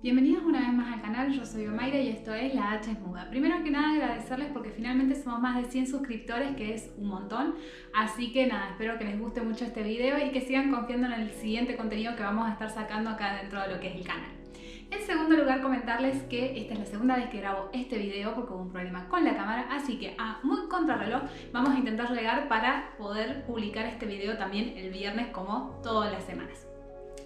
Bienvenidos una vez más al canal, yo soy Omaira y esto es La H es Muda. Primero que nada agradecerles porque finalmente somos más de 100 suscriptores, que es un montón. Así que nada, espero que les guste mucho este video y que sigan confiando en el siguiente contenido que vamos a estar sacando acá dentro de lo que es el canal. En segundo lugar, comentarles que esta es la segunda vez que grabo este video porque hubo un problema con la cámara, así que a muy contrarreloj vamos a intentar llegar para poder publicar este video también el viernes como todas las semanas.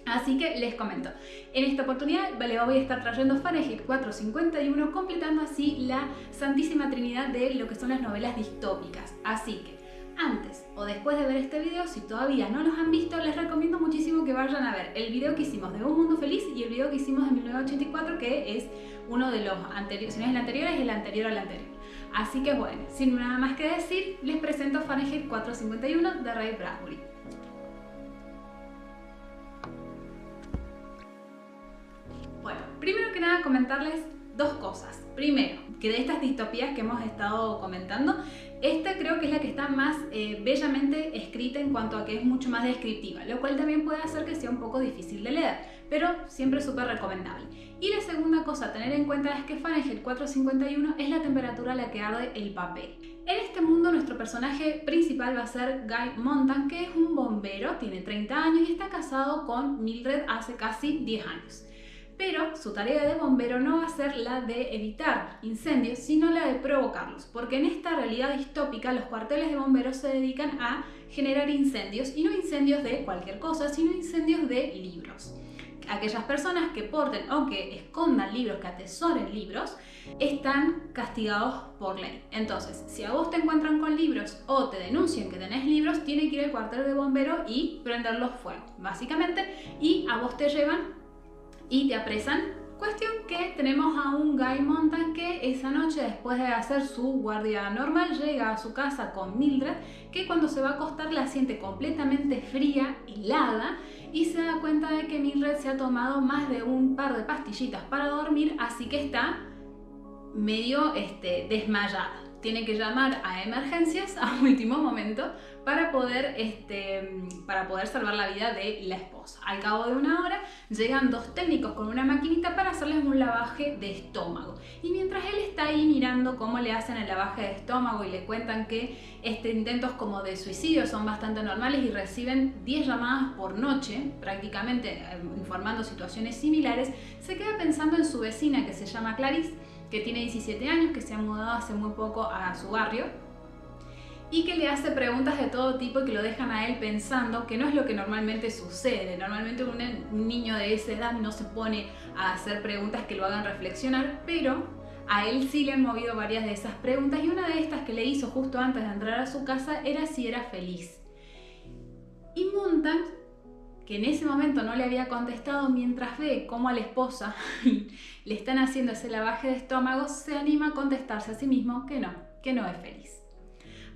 Así que les comento, en esta oportunidad les voy a estar trayendo Fahrenheit 451, completando así la santísima trinidad de lo que son las novelas distópicas. Así que antes o después de ver este video, si todavía no los han visto, les recomiendo muchísimo que vayan a ver el video que hicimos de Un Mundo Feliz y el video que hicimos de 1984, que es uno de los anteriores, si no es el anterior, es el anterior al anterior. Así que bueno, sin nada más que decir, les presento Fahrenheit 451 de Ray Bradbury. Bueno, primero que nada comentarles dos cosas. Primero, que de estas distopías que hemos estado comentando, esta creo que es la que está más bellamente escrita en cuanto a que es mucho más descriptiva, lo cual también puede hacer que sea un poco difícil de leer, pero siempre súper recomendable. Y la segunda cosa a tener en cuenta es que Fahrenheit 451 es la temperatura a la que arde el papel. En este mundo nuestro personaje principal va a ser Guy Montag, que es un bombero, tiene 30 años y está casado con Mildred hace casi 10 años. Pero su tarea de bombero no va a ser la de evitar incendios, sino la de provocarlos, porque en esta realidad distópica los cuarteles de bomberos se dedican a generar incendios, y no incendios de cualquier cosa, sino incendios de libros. Aquellas personas que porten o que escondan libros, que atesoren libros, están castigados por ley. Entonces, si a vos te encuentran con libros o te denuncian que tenés libros, tiene que ir al cuartel de bombero y prenderlos fuego, básicamente, y a vos te llevan y te apresan. Cuestión que tenemos a un Guy Montag que esa noche, después de hacer su guardia normal, llega a su casa con Mildred, que cuando se va a acostar la siente completamente fría, helada, y se da cuenta de que Mildred se ha tomado más de un par de pastillitas para dormir, así que está medio desmayada. Tiene que llamar a emergencias a último momento para poder salvar la vida de la esposa. Al cabo de una hora llegan dos técnicos con una maquinita para hacerles un lavaje de estómago. Y mientras él está ahí mirando cómo le hacen el lavaje de estómago y le cuentan que intentos como de suicidio son bastante normales y reciben 10 llamadas por noche, prácticamente informando situaciones similares, se queda pensando en su vecina que se llama Clarice, que tiene 17 años, que se ha mudado hace muy poco a su barrio y que le hace preguntas de todo tipo y que lo dejan a él pensando que no es lo que normalmente sucede. Normalmente un niño de esa edad no se pone a hacer preguntas que lo hagan reflexionar, pero a él sí le han movido varias de esas preguntas, y una de estas que le hizo justo antes de entrar a su casa era si era feliz. Y Montag, que en ese momento no le había contestado, mientras ve cómo a la esposa le están haciendo ese lavaje de estómago, se anima a contestarse a sí mismo que no es feliz.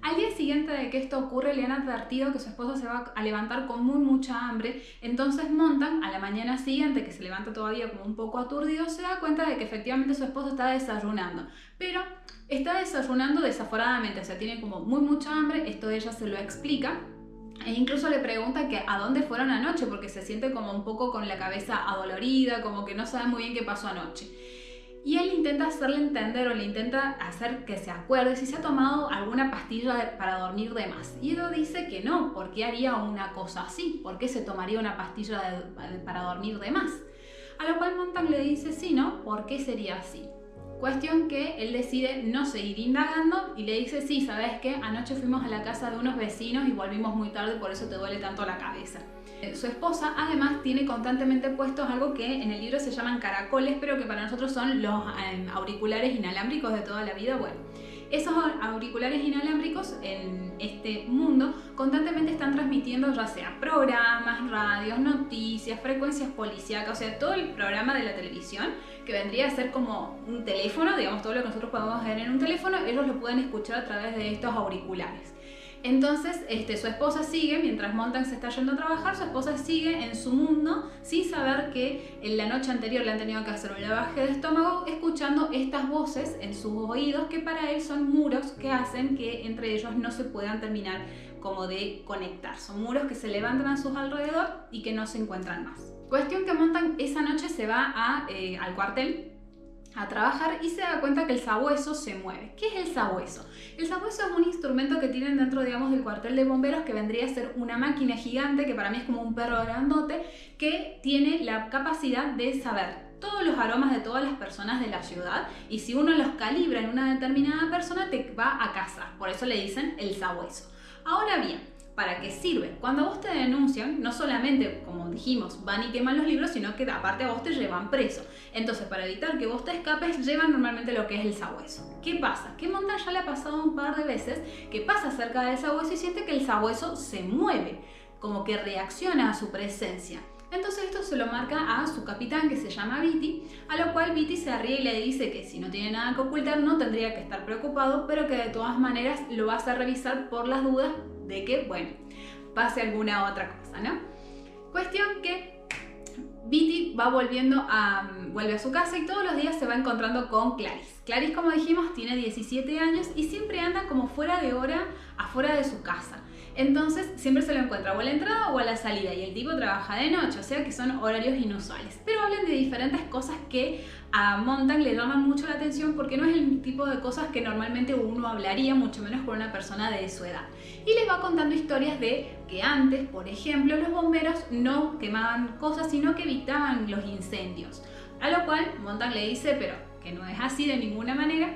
Al día siguiente de que esto ocurre, le han advertido que su esposa se va a levantar con mucha hambre. Entonces Montag, a la mañana siguiente, que se levanta todavía como un poco aturdido, se da cuenta de que efectivamente su esposa está desayunando, pero está desayunando desaforadamente, o sea, tiene como mucha hambre. Esto ella se lo explica. E incluso le pregunta que a dónde fueron anoche, porque se siente como un poco con la cabeza adolorida, como que no sabe muy bien qué pasó anoche. Y él intenta hacerle entender, o le intenta hacer que se acuerde si se ha tomado alguna pastilla para dormir de más. Y ella dice que no, ¿por qué haría una cosa así? ¿Por qué se tomaría una pastilla para dormir de más? A lo cual Montag le dice sí, ¿no? ¿Por qué sería así? Cuestión que él decide no seguir indagando y le dice sí, ¿sabes qué? Anoche fuimos a la casa de unos vecinos y volvimos muy tarde, por eso te duele tanto la cabeza. Su esposa además tiene constantemente puestos algo que en el libro se llaman caracoles, pero que para nosotros son los auriculares inalámbricos de toda la vida. Bueno, esos auriculares inalámbricos en este mundo constantemente están transmitiendo ya sea programas, radios, noticias, frecuencias policíacas, o sea, todo el programa de la televisión que vendría a ser como un teléfono, digamos, todo lo que nosotros podemos ver en un teléfono, ellos lo pueden escuchar a través de estos auriculares. Entonces su esposa sigue, mientras Montag se está yendo a trabajar, su esposa sigue en su mundo sin saber que en la noche anterior le han tenido que hacer un lavaje de estómago, escuchando estas voces en sus oídos que para él son muros que hacen que entre ellos no se puedan terminar como de conectar. Son muros que se levantan a su alrededor y que no se encuentran más. Cuestión que Montag esa noche se va al cuartel a trabajar y se da cuenta que el sabueso se mueve. ¿Qué es el sabueso? El sabueso es un instrumento que tienen dentro, digamos, del cuartel de bomberos, que vendría a ser una máquina gigante, que para mí es como un perro grandote, que tiene la capacidad de saber todos los aromas de todas las personas de la ciudad, y si uno los calibra en una determinada persona te va a cazar. Por eso le dicen el sabueso. Ahora bien, ¿para qué sirve? Cuando a vos te denuncian, no solamente, como dijimos, van y queman los libros, sino que aparte a vos te llevan preso. Entonces, para evitar que vos te escapes, llevan normalmente lo que es el sabueso. ¿Qué pasa? Que Montag ya le ha pasado un par de veces que pasa cerca del sabueso y siente que el sabueso se mueve, como que reacciona a su presencia. Entonces esto se lo marca a su capitán, que se llama Beatty, a lo cual Beatty se ríe y le dice que si no tiene nada que ocultar no tendría que estar preocupado, pero que de todas maneras lo va a hacer revisar por las dudas de que, bueno, pase alguna otra cosa, ¿no? Cuestión que Beatty vuelve a su casa y todos los días se va encontrando con Clarice. Clarice, como dijimos, tiene 17 años y siempre anda como fuera de hora afuera de su casa. Entonces siempre se lo encuentra o a la entrada o a la salida, y el tipo trabaja de noche, o sea que son horarios inusuales. Pero hablan de diferentes cosas que a Montag le llaman mucho la atención, porque no es el tipo de cosas que normalmente uno hablaría, mucho menos con una persona de su edad. Y les va contando historias de que antes, por ejemplo, los bomberos no quemaban cosas, sino que evitaban los incendios. A lo cual Montag le dice, pero que no es así de ninguna manera,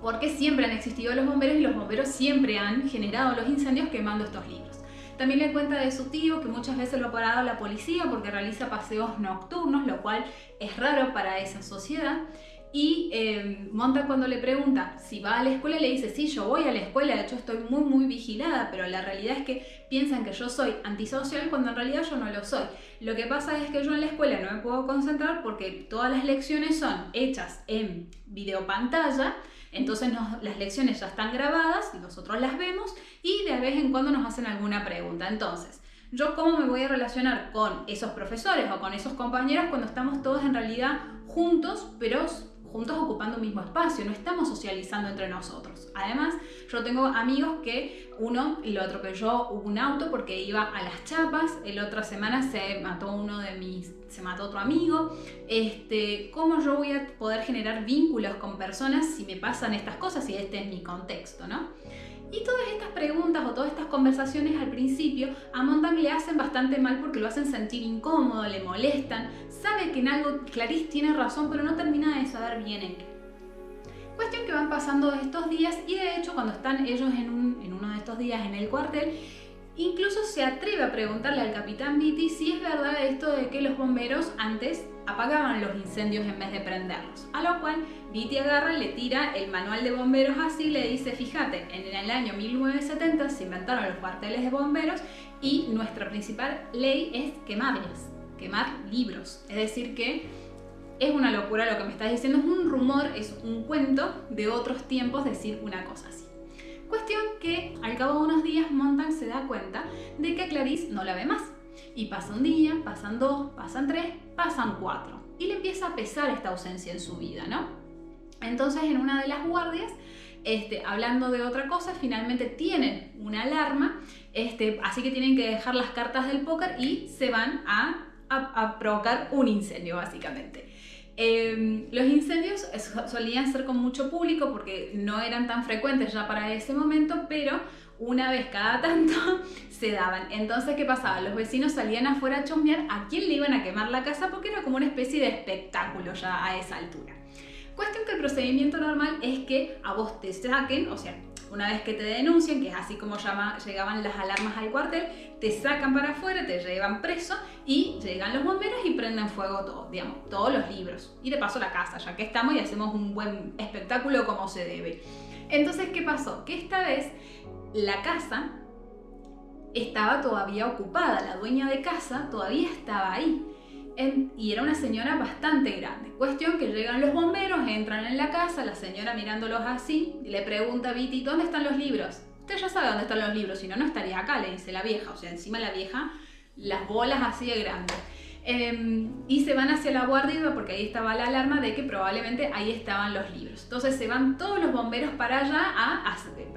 porque siempre han existido los bomberos y los bomberos siempre han generado los incendios quemando estos libros. También le cuenta de su tío, que muchas veces lo ha parado la policía porque realiza paseos nocturnos, lo cual es raro para esa sociedad. Y Montag, cuando le pregunta si va a la escuela, le dice, sí, yo voy a la escuela, de hecho estoy muy vigilada, pero la realidad es que piensan que yo soy antisocial cuando en realidad yo no lo soy. Lo que pasa es que yo en la escuela no me puedo concentrar porque todas las lecciones son hechas en videopantalla. Entonces las lecciones ya están grabadas, nosotros las vemos y de vez en cuando nos hacen alguna pregunta. Entonces, ¿yo cómo me voy a relacionar con esos profesores o con esos compañeros cuando estamos todos en realidad juntos, pero juntos ocupando un mismo espacio? No estamos socializando entre nosotros. Además, yo tengo amigos que uno lo atropelló un auto porque iba a las chapas, la otra semana se mató otro amigo. ¿Cómo yo voy a poder generar vínculos con personas si me pasan estas cosas, si este es mi contexto, ¿no? Y todas estas preguntas o todas estas conversaciones al principio a Montag le hacen bastante mal porque lo hacen sentir incómodo, le molestan, sabe que en algo Clarice tiene razón, pero no termina de saber bien en qué. Cuestión que van pasando estos días y de hecho cuando están ellos en uno de estos días en el cuartel, incluso se atreve a preguntarle al capitán Beatty si es verdad esto de que los bomberos antes apagaban los incendios en vez de prenderlos. A lo cual Beatty agarra, le tira el manual de bomberos así, le dice, fíjate, en el año 1970 se inventaron los cuarteles de bomberos y nuestra principal ley es quemar libros. Es decir que es una locura lo que me estás diciendo, es un rumor, es un cuento de otros tiempos decir una cosa así. Cuestión que al cabo de unos días Montag se da cuenta de que Clarice no la ve más. Y pasa un día, pasan 2, pasan 3, pasan 4. Y le empieza a pesar esta ausencia en su vida, ¿no? Entonces en una de las guardias, hablando de otra cosa, finalmente tienen una alarma, así que tienen que dejar las cartas del póker y se van a provocar un incendio básicamente. Los incendios solían ser con mucho público porque no eran tan frecuentes ya para ese momento, pero una vez cada tanto se daban. Entonces, ¿qué pasaba? Los vecinos salían afuera a chusmear a quién le iban a quemar la casa porque era como una especie de espectáculo ya a esa altura. Cuestión que el procedimiento normal es que a vos te saquen, o sea, una vez que te denuncian, que es así como llegaban las alarmas al cuartel, te sacan para afuera, te llevan preso y llegan los bomberos y prenden fuego todos los libros. Y de paso la casa, ya que estamos y hacemos un buen espectáculo como se debe. Entonces, ¿qué pasó? Que esta vez la casa estaba todavía ocupada, la dueña de casa todavía estaba ahí. Y era una señora bastante grande. Cuestión que llegan los bomberos, entran en la casa, la señora mirándolos así, y le pregunta a Beatty, ¿dónde están los libros? Usted ya sabe dónde están los libros, si no, no estaría acá, le dice la vieja. O sea, encima la vieja, las bolas así de grandes. Y se van hacia la guardia porque ahí estaba la alarma de que probablemente ahí estaban los libros. Entonces se van todos los bomberos para allá,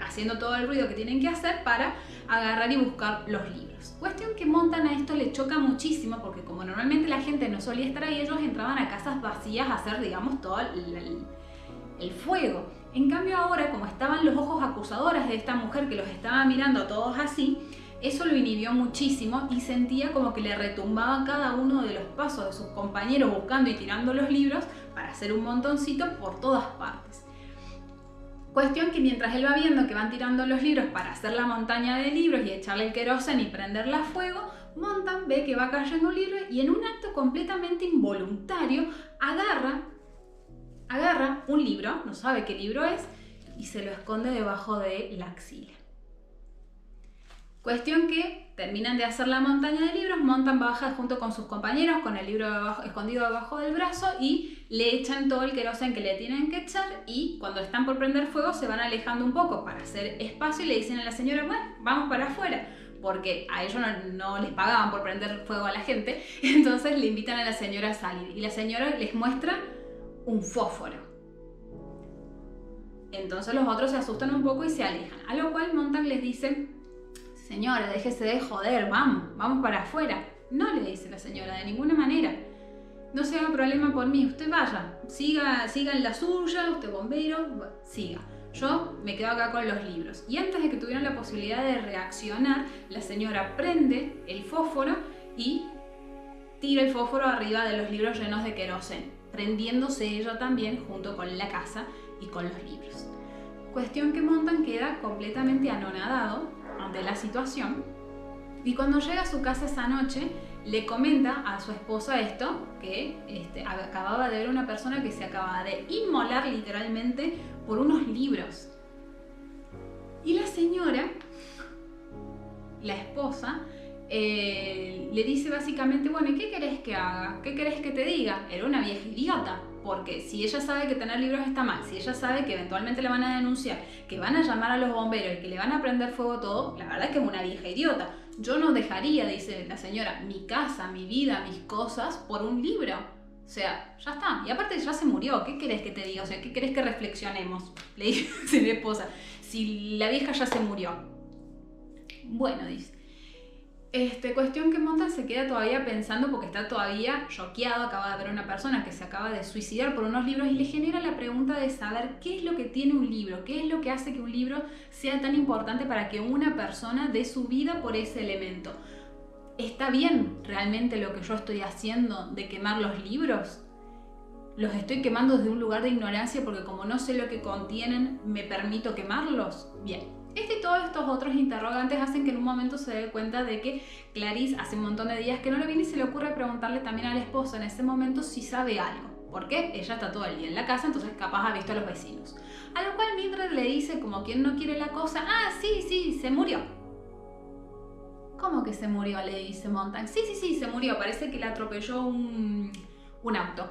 haciendo todo el ruido que tienen que hacer para agarrar y buscar los libros. Cuestión que montan a esto le choca muchísimo porque como normalmente la gente no solía estar ahí, ellos entraban a casas vacías a hacer, digamos, todo el fuego. En cambio ahora, como estaban los ojos acusadores de esta mujer que los estaba mirando a todos así, eso lo inhibió muchísimo y sentía como que le retumbaba cada uno de los pasos de sus compañeros buscando y tirando los libros para hacer un montoncito por todas partes. Cuestión que mientras él va viendo que van tirando los libros para hacer la montaña de libros y echarle el queroseno y prenderla a fuego, Montan ve que va cayendo un libro y en un acto completamente involuntario agarra un libro, no sabe qué libro es, y se lo esconde debajo de la axila. Cuestión que terminan de hacer la montaña de libros, Montan baja junto con sus compañeros con el libro escondido debajo del brazo y le echan todo el queroseno que le tienen que echar y cuando están por prender fuego se van alejando un poco para hacer espacio y le dicen a la señora, bueno, vamos para afuera, porque a ellos no les pagaban por prender fuego a la gente, entonces le invitan a la señora a salir y la señora les muestra un fósforo. Entonces los otros se asustan un poco y se alejan, a lo cual Montan les dice, señora, déjese de joder, vamos para afuera. No, le dice la señora, de ninguna manera. No se haga problema por mí, usted vaya, siga en la suya, usted bombero, siga. Yo me quedo acá con los libros. Y antes de que tuvieran la posibilidad de reaccionar, la señora prende el fósforo y tira el fósforo arriba de los libros llenos de queroseno, prendiéndose ella también junto con la casa y con los libros. Cuestión que Montan queda completamente anonadado ante la situación y cuando llega a su casa esa noche le comenta a su esposa esto, que acababa de ver una persona que se acababa de inmolar literalmente por unos libros. Y la señora, la esposa, le dice básicamente, bueno, ¿y qué querés que haga? ¿Qué querés que te diga? Era una vieja idiota, porque si ella sabe que tener libros está mal, si ella sabe que eventualmente le van a denunciar, que van a llamar a los bomberos y que le van a prender fuego todo, la verdad es que es una vieja idiota. Yo no dejaría, dice la señora, mi casa, mi vida, mis cosas por un libro. O sea, ya está. Y aparte ya se murió. ¿Qué querés que te diga? O sea, ¿qué querés que reflexionemos? Le dice mi esposa. Si la vieja ya se murió. Bueno, dice. Cuestión que Montan se queda todavía pensando porque está todavía choqueado, acaba de ver a una persona que se acaba de suicidar por unos libros y le genera la pregunta de saber qué es lo que tiene un libro, qué es lo que hace que un libro sea tan importante para que una persona dé su vida por ese elemento. ¿Está bien realmente lo que yo estoy haciendo de quemar los libros? ¿Los estoy quemando desde un lugar de ignorancia porque como no sé lo que contienen, me permito quemarlos? Bien. Y todos estos otros interrogantes hacen que en un momento se dé cuenta de que Clarice hace un montón de días que no lo viene y se le ocurre preguntarle también al esposo en ese momento si sabe algo. Porque ella está todo el día en la casa, entonces capaz ha visto a los vecinos. A lo cual Mildred le dice, como quien no quiere la cosa, ah, sí, se murió. ¿Cómo que se murió? Le dice Montan. Sí, se murió, parece que le atropelló un auto.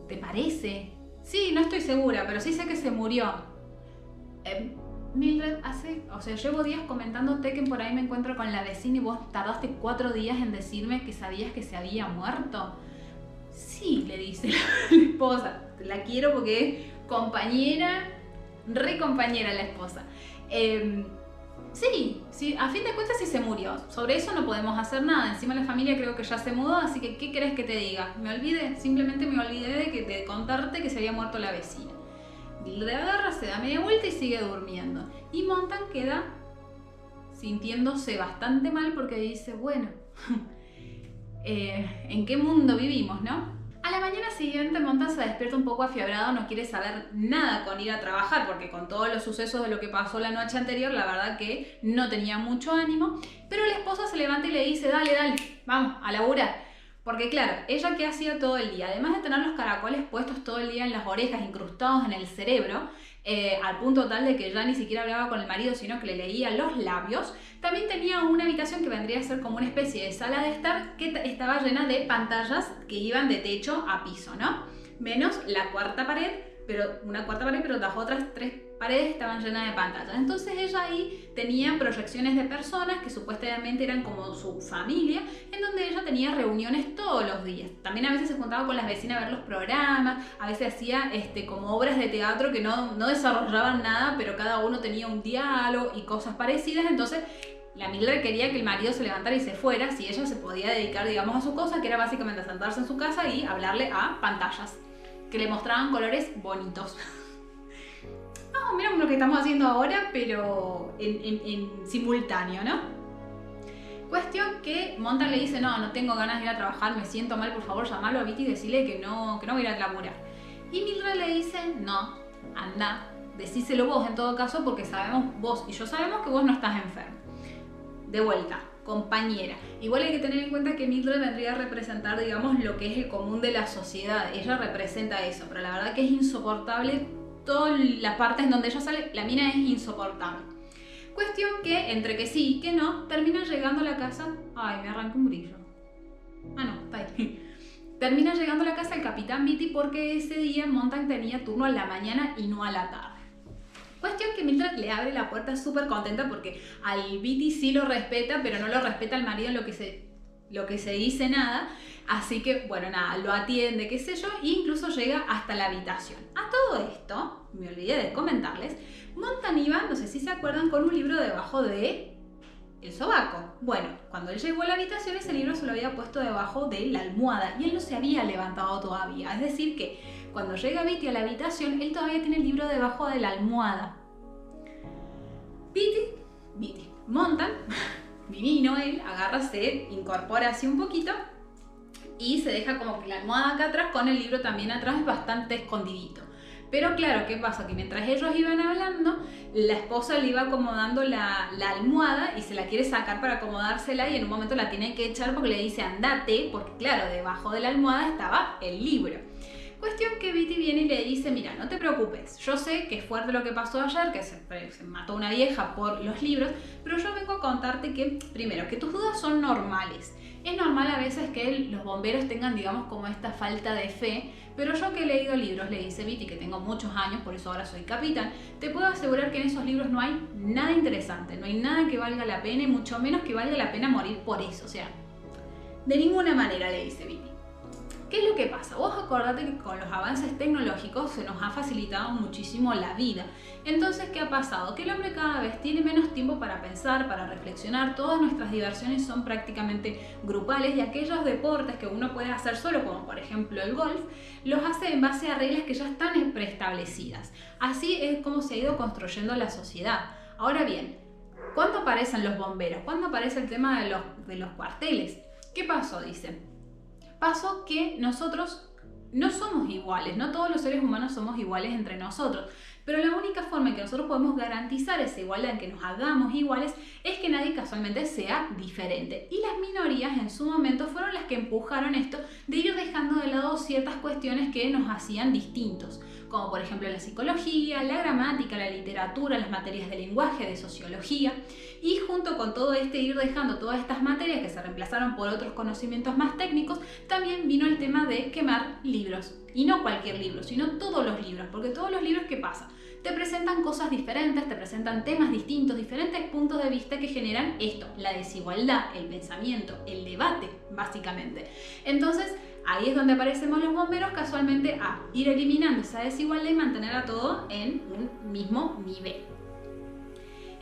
¿Te parece? Sí, no estoy segura, pero sí sé que se murió. Mildred llevo días comentándote que por ahí me encuentro con la vecina y vos tardaste 4 días en decirme que sabías que se había muerto. Sí, le dice la esposa, la quiero porque es compañera, re compañera la esposa. Sí, a fin de cuentas sí se murió. Sobre eso no podemos hacer nada. Encima la familia creo que ya se mudó, así que ¿qué querés que te diga? Simplemente me olvidé de contarte que se había muerto la vecina. Le agarra, se da media vuelta y sigue durmiendo. Y Montan queda sintiéndose bastante mal porque dice, bueno, ¿en qué mundo vivimos, no? A la mañana siguiente Montan se despierta un poco afiebrado, no quiere saber nada con ir a trabajar porque con todos los sucesos de lo que pasó la noche anterior, la verdad que no tenía mucho ánimo, pero la esposa se levanta y le dice, dale, vamos, a laburar. Porque claro, ella ¿qué hacía todo el día? Además de tener los caracoles puestos todo el día en las orejas, incrustados en el cerebro, al punto tal de que ya ni siquiera hablaba con el marido, sino que le leía los labios, también tenía una habitación que vendría a ser como una especie de sala de estar que estaba llena de pantallas que iban de techo a piso, ¿no? Menos la cuarta pared, pero las otras 3 paredes estaban llenas de pantallas. Entonces ella ahí tenía proyecciones de personas que supuestamente eran como su familia, en donde ella tenía reuniones todos los días. También a veces se juntaba con las vecinas a ver los programas, a veces hacía como obras de teatro que no desarrollaban nada, pero cada uno tenía un diálogo y cosas parecidas. Entonces la Mildred quería que el marido se levantara y se fuera si ella se podía dedicar, digamos, a su cosa, que era básicamente sentarse en su casa y hablarle a pantallas que le mostraban colores bonitos. Más o menos lo que estamos haciendo ahora, pero en simultáneo, ¿no? Cuestión que Montan le dice, no tengo ganas de ir a trabajar, me siento mal, por favor, llamalo a Beatty y decirle que no voy a ir a laburar. Y Mildred le dice, no, anda, decíselo vos en todo caso, porque sabemos, vos y yo sabemos que vos no estás enfermo. De vuelta, compañera. Igual hay que tener en cuenta que Mildred vendría a representar, digamos, lo que es el común de la sociedad. Ella representa eso, pero la verdad que es insoportable. Todas las partes en donde ella sale, la mina es insoportable. Cuestión que, entre que sí y que no, termina llegando a la casa... Ay, me arranqué un brillo. Ah, no, está ahí. Termina llegando a la casa el Capitán Beatty porque ese día Montan tenía turno a la mañana y no a la tarde. Cuestión que Mildred le abre la puerta súper contenta porque al Beatty sí lo respeta, pero no lo respeta al marido en lo que se dice nada. Así que, bueno, nada, lo atiende, qué sé yo, e incluso llega hasta la habitación. A todo esto, me olvidé de comentarles, Montan iba, no sé si se acuerdan, con un libro debajo de el sobaco. Bueno, cuando él llegó a la habitación, ese libro se lo había puesto debajo de la almohada y él no se había levantado todavía. Es decir que cuando llega Beatty a la habitación, él todavía tiene el libro debajo de la almohada. Beatty, Montan, divino él, agarra, se incorpora así un poquito y se deja como que la almohada acá atrás con el libro también atrás, bastante escondidito. Pero claro, ¿qué pasa? Que mientras ellos iban hablando, la esposa le iba acomodando la almohada y se la quiere sacar para acomodársela y en un momento la tiene que echar porque le dice andate, porque claro, debajo de la almohada estaba el libro. Cuestión que Beatty viene y le dice, mira, no te preocupes, yo sé que es fuerte lo que pasó ayer, que se mató una vieja por los libros, pero yo vengo a contarte que, primero, que tus dudas son normales. Es normal a veces que los bomberos tengan, digamos, como esta falta de fe, pero yo que he leído libros, le dice Beatty, que tengo muchos años, por eso ahora soy capitán, te puedo asegurar que en esos libros no hay nada interesante, no hay nada que valga la pena y mucho menos que valga la pena morir por eso, o sea, de ninguna manera, le dice Beatty. ¿Qué es lo que pasa? Vos acordate que con los avances tecnológicos se nos ha facilitado muchísimo la vida. Entonces, ¿qué ha pasado? Que el hombre cada vez tiene menos tiempo para pensar, para reflexionar. Todas nuestras diversiones son prácticamente grupales y aquellos deportes que uno puede hacer solo, como por ejemplo el golf, los hace en base a reglas que ya están preestablecidas. Así es como se ha ido construyendo la sociedad. Ahora bien, ¿cuándo aparecen los bomberos? ¿Cuándo aparece el tema de los cuarteles? ¿Qué pasó? Dicen. Pasó que nosotros no somos iguales, no todos los seres humanos somos iguales entre nosotros, pero la única forma en que nosotros podemos garantizar esa igualdad, en que nos hagamos iguales, es que nadie casualmente sea diferente. Y las minorías en su momento fueron las que empujaron esto de ir dejando de lado ciertas cuestiones que nos hacían distintos, como por ejemplo la psicología, la gramática, la literatura, las materias de lenguaje, de sociología, y junto con todo ir dejando todas estas materias que se reemplazaron por otros conocimientos más técnicos, también vino el tema de quemar libros. Y no cualquier libro, sino todos los libros, porque todos los libros, ¿qué pasa? Te presentan cosas diferentes, te presentan temas distintos, diferentes puntos de vista que generan esto, la desigualdad, el pensamiento, el debate, básicamente. Entonces, ahí es donde aparecemos los bomberos casualmente a ir eliminando esa desigualdad y mantener a todo en un mismo nivel.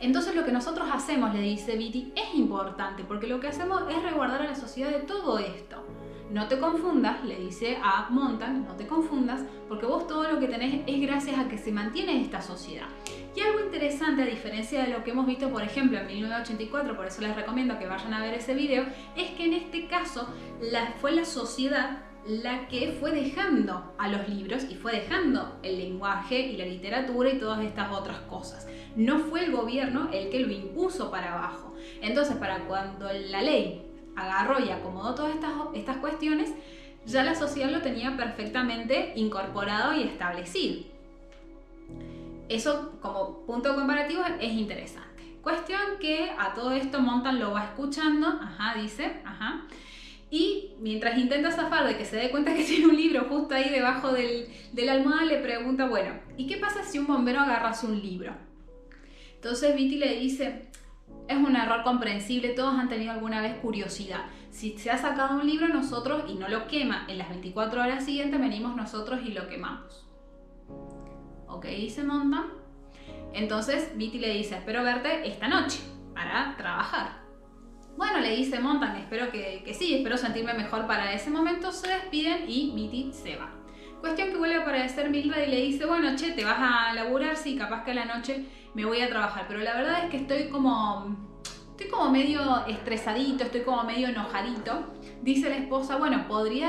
Entonces lo que nosotros hacemos, le dice Beatty, es importante, porque lo que hacemos es resguardar a la sociedad de todo esto. No te confundas, le dice a Montan, no te confundas, porque vos todo lo que tenés es gracias a que se mantiene esta sociedad. Y algo interesante, a diferencia de lo que hemos visto, por ejemplo, en 1984, por eso les recomiendo que vayan a ver ese video, es que en este caso fue la sociedad la que fue dejando a los libros y fue dejando el lenguaje y la literatura y todas estas otras cosas. No fue el gobierno el que lo impuso para abajo. Entonces, para cuando la ley agarró y acomodó todas estas cuestiones, ya la sociedad lo tenía perfectamente incorporado y establecido. Eso, como punto comparativo, es interesante. Cuestión que a todo esto Montan lo va escuchando, dice, Y mientras intenta zafar de que se dé cuenta que tiene un libro justo ahí debajo de la almohada, le pregunta, bueno, ¿y qué pasa si un bombero agarrase un libro? Entonces Beatty le dice, es un error comprensible, todos han tenido alguna vez curiosidad. Si se ha sacado un libro nosotros y no lo quema, en las 24 horas siguientes venimos nosotros y lo quemamos. ¿Ok? Dice Montan. Entonces Beatty le dice, espero verte esta noche para trabajar. Bueno, le dice Montan, espero que sí, espero sentirme mejor para ese momento. Se despiden y Beatty se va. Cuestión que vuelve a aparecer Mildred y le dice, bueno, che, ¿te vas a laburar? Sí, capaz que a la noche me voy a trabajar, pero la verdad es que estoy como medio estresadito, estoy como medio enojadito. Dice la esposa, bueno, podés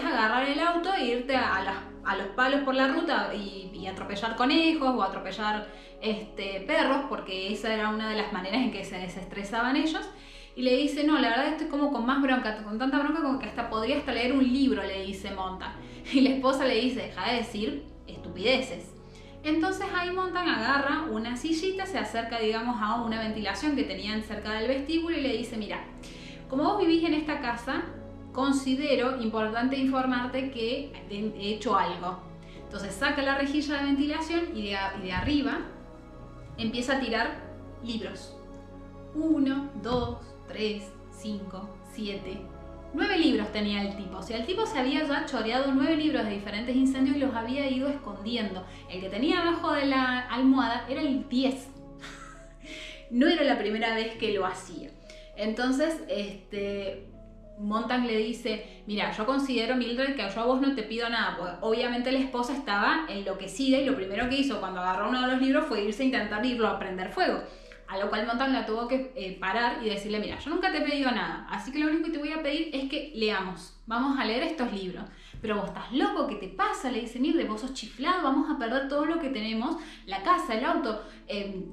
agarrar el auto e irte a los palos por la ruta y atropellar conejos o atropellar perros, porque esa era una de las maneras en que se desestresaban ellos. Y le dice, no, la verdad estoy como con más bronca, con tanta bronca como que podría hasta leer un libro, le dice Montan. Y la esposa le dice, deja de decir estupideces. Entonces ahí Montan agarra una sillita, se acerca, digamos, a una ventilación que tenían cerca del vestíbulo y le dice, mira, como vos vivís en esta casa, considero importante informarte que he hecho algo. Entonces saca la rejilla de ventilación y de arriba empieza a tirar libros. 1, 2, 3, 5, 7, 9 libros tenía el tipo. O sea, el tipo se había ya choreado 9 libros de diferentes incendios y los había ido escondiendo. El que tenía abajo de la almohada era el 10. No era la primera vez que lo hacía. Entonces, Montan le dice, mira, yo considero, Mildred, que yo a vos no te pido nada, porque obviamente la esposa estaba enloquecida y lo primero que hizo cuando agarró uno de los libros fue irse a intentar irlo a prender fuego. A lo cual Montan la tuvo que parar y decirle, mira, yo nunca te he pedido nada, así que lo único que te voy a pedir es que leamos, vamos a leer estos libros. Pero vos estás loco, ¿qué te pasa? Le dice, Mildred, vos sos chiflado, vamos a perder todo lo que tenemos, la casa, el auto,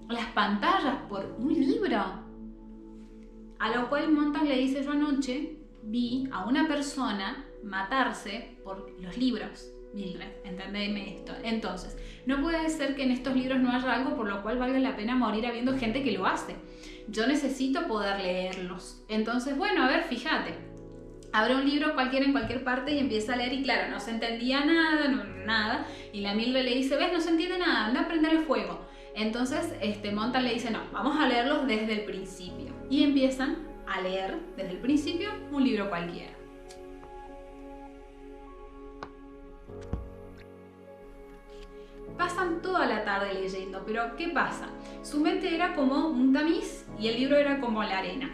las pantallas, por un libro. A lo cual Montan le dice, yo anoche vi a una persona matarse por los libros. Mildred, entendeme esto. Entonces, no puede ser que en estos libros no haya algo por lo cual valga la pena morir habiendo gente que lo hace. Yo necesito poder leerlos. Entonces, bueno, a ver, fíjate. Abre un libro cualquiera en cualquier parte y empieza a leer y claro, no se entendía nada, nada. Y la Mildred le dice, ves, no se entiende nada, anda a prender el fuego. Entonces, Montan le dice, no, vamos a leerlos desde el principio. Y empiezan a leer desde el principio un libro cualquiera. Pasan toda la tarde leyendo, pero ¿qué pasa? Su mente era como un tamiz y el libro era como la arena.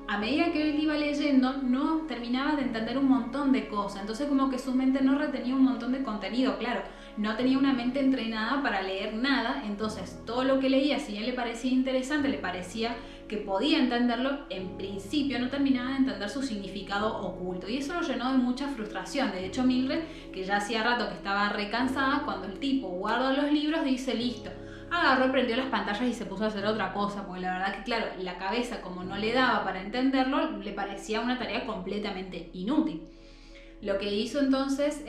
A medida que él iba leyendo, no terminaba de entender un montón de cosas, entonces como que su mente no retenía un montón de contenido, claro, no tenía una mente entrenada para leer nada, entonces todo lo que leía, si a él le parecía interesante, le parecía que podía entenderlo, en principio no terminaba de entender su significado oculto y eso lo llenó de mucha frustración. De hecho, Mildred, que ya hacía rato que estaba recansada, cuando el tipo guarda los libros dice listo, agarró, prendió las pantallas y se puso a hacer otra cosa, porque la verdad que claro, la cabeza como no le daba para entenderlo, le parecía una tarea completamente inútil. Lo que hizo entonces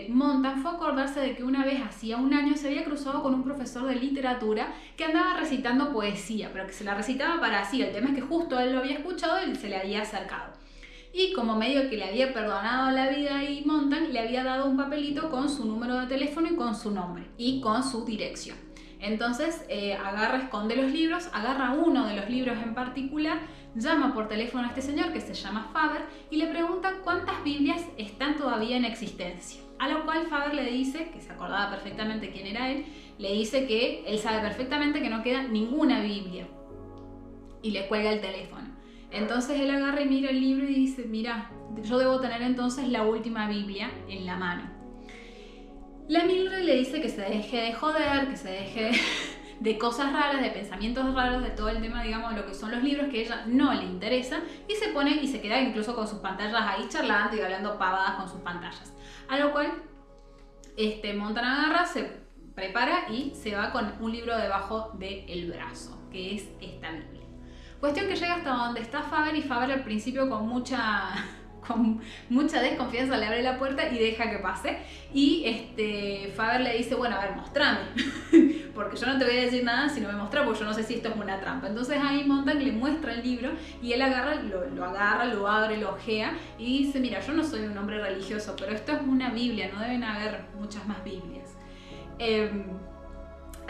Montan fue acordarse de que una vez, hacía un año, se había cruzado con un profesor de literatura que andaba recitando poesía, pero que se la recitaba para sí. El tema es que justo él lo había escuchado y se le había acercado. Y como medio que le había perdonado la vida y Montan, le había dado un papelito con su número de teléfono y con su nombre y con su dirección. Entonces agarra, esconde los libros, agarra uno de los libros en particular, llama por teléfono a este señor que se llama Faber y le pregunta cuántas Biblias están todavía en existencia. A lo cual Faber le dice, que se acordaba perfectamente quién era él, le dice que él sabe perfectamente que no queda ninguna Biblia y le cuelga el teléfono. Entonces él agarra y mira el libro y dice, mira, yo debo tener entonces la última Biblia en la mano. La Mildred le dice que se deje de joder, que se deje de cosas raras, de pensamientos raros, de todo el tema, digamos, lo que son los libros, que a ella no le interesa, y se pone y se queda incluso con sus pantallas ahí charlando y hablando pavadas con sus pantallas. A lo cual Montan agarra, se prepara y se va con un libro debajo del brazo, que es esta Biblia. Cuestión que llega hasta donde está Faber y Faber al principio con mucha con mucha desconfianza le abre la puerta y deja que pase. Y Faber le dice, bueno, a ver, mostrame, porque yo no te voy a decir nada si no me mostras, porque yo no sé si esto es una trampa. Entonces ahí Montag le muestra el libro y él lo abre, lo ojea y dice, mira, yo no soy un hombre religioso, pero esto es una Biblia, no deben haber muchas más Biblias.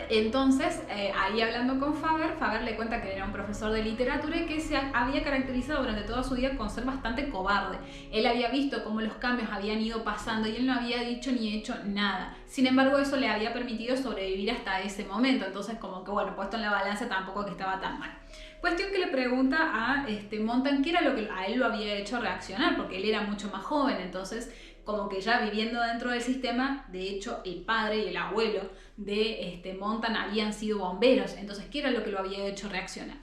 Entonces, ahí hablando con Faber le cuenta que era un profesor de literatura y que se había caracterizado durante toda su vida con ser bastante cobarde. Él había visto cómo los cambios habían ido pasando y él no había dicho ni hecho nada. Sin embargo, eso le había permitido sobrevivir hasta ese momento. Entonces, como que bueno, puesto en la balanza tampoco que estaba tan mal. Cuestión que le pregunta a Montag qué era lo que a él lo había hecho reaccionar, porque él era mucho más joven, entonces como que ya viviendo dentro del sistema, de hecho el padre y el abuelo de Montag habían sido bomberos, entonces ¿qué era lo que lo había hecho reaccionar?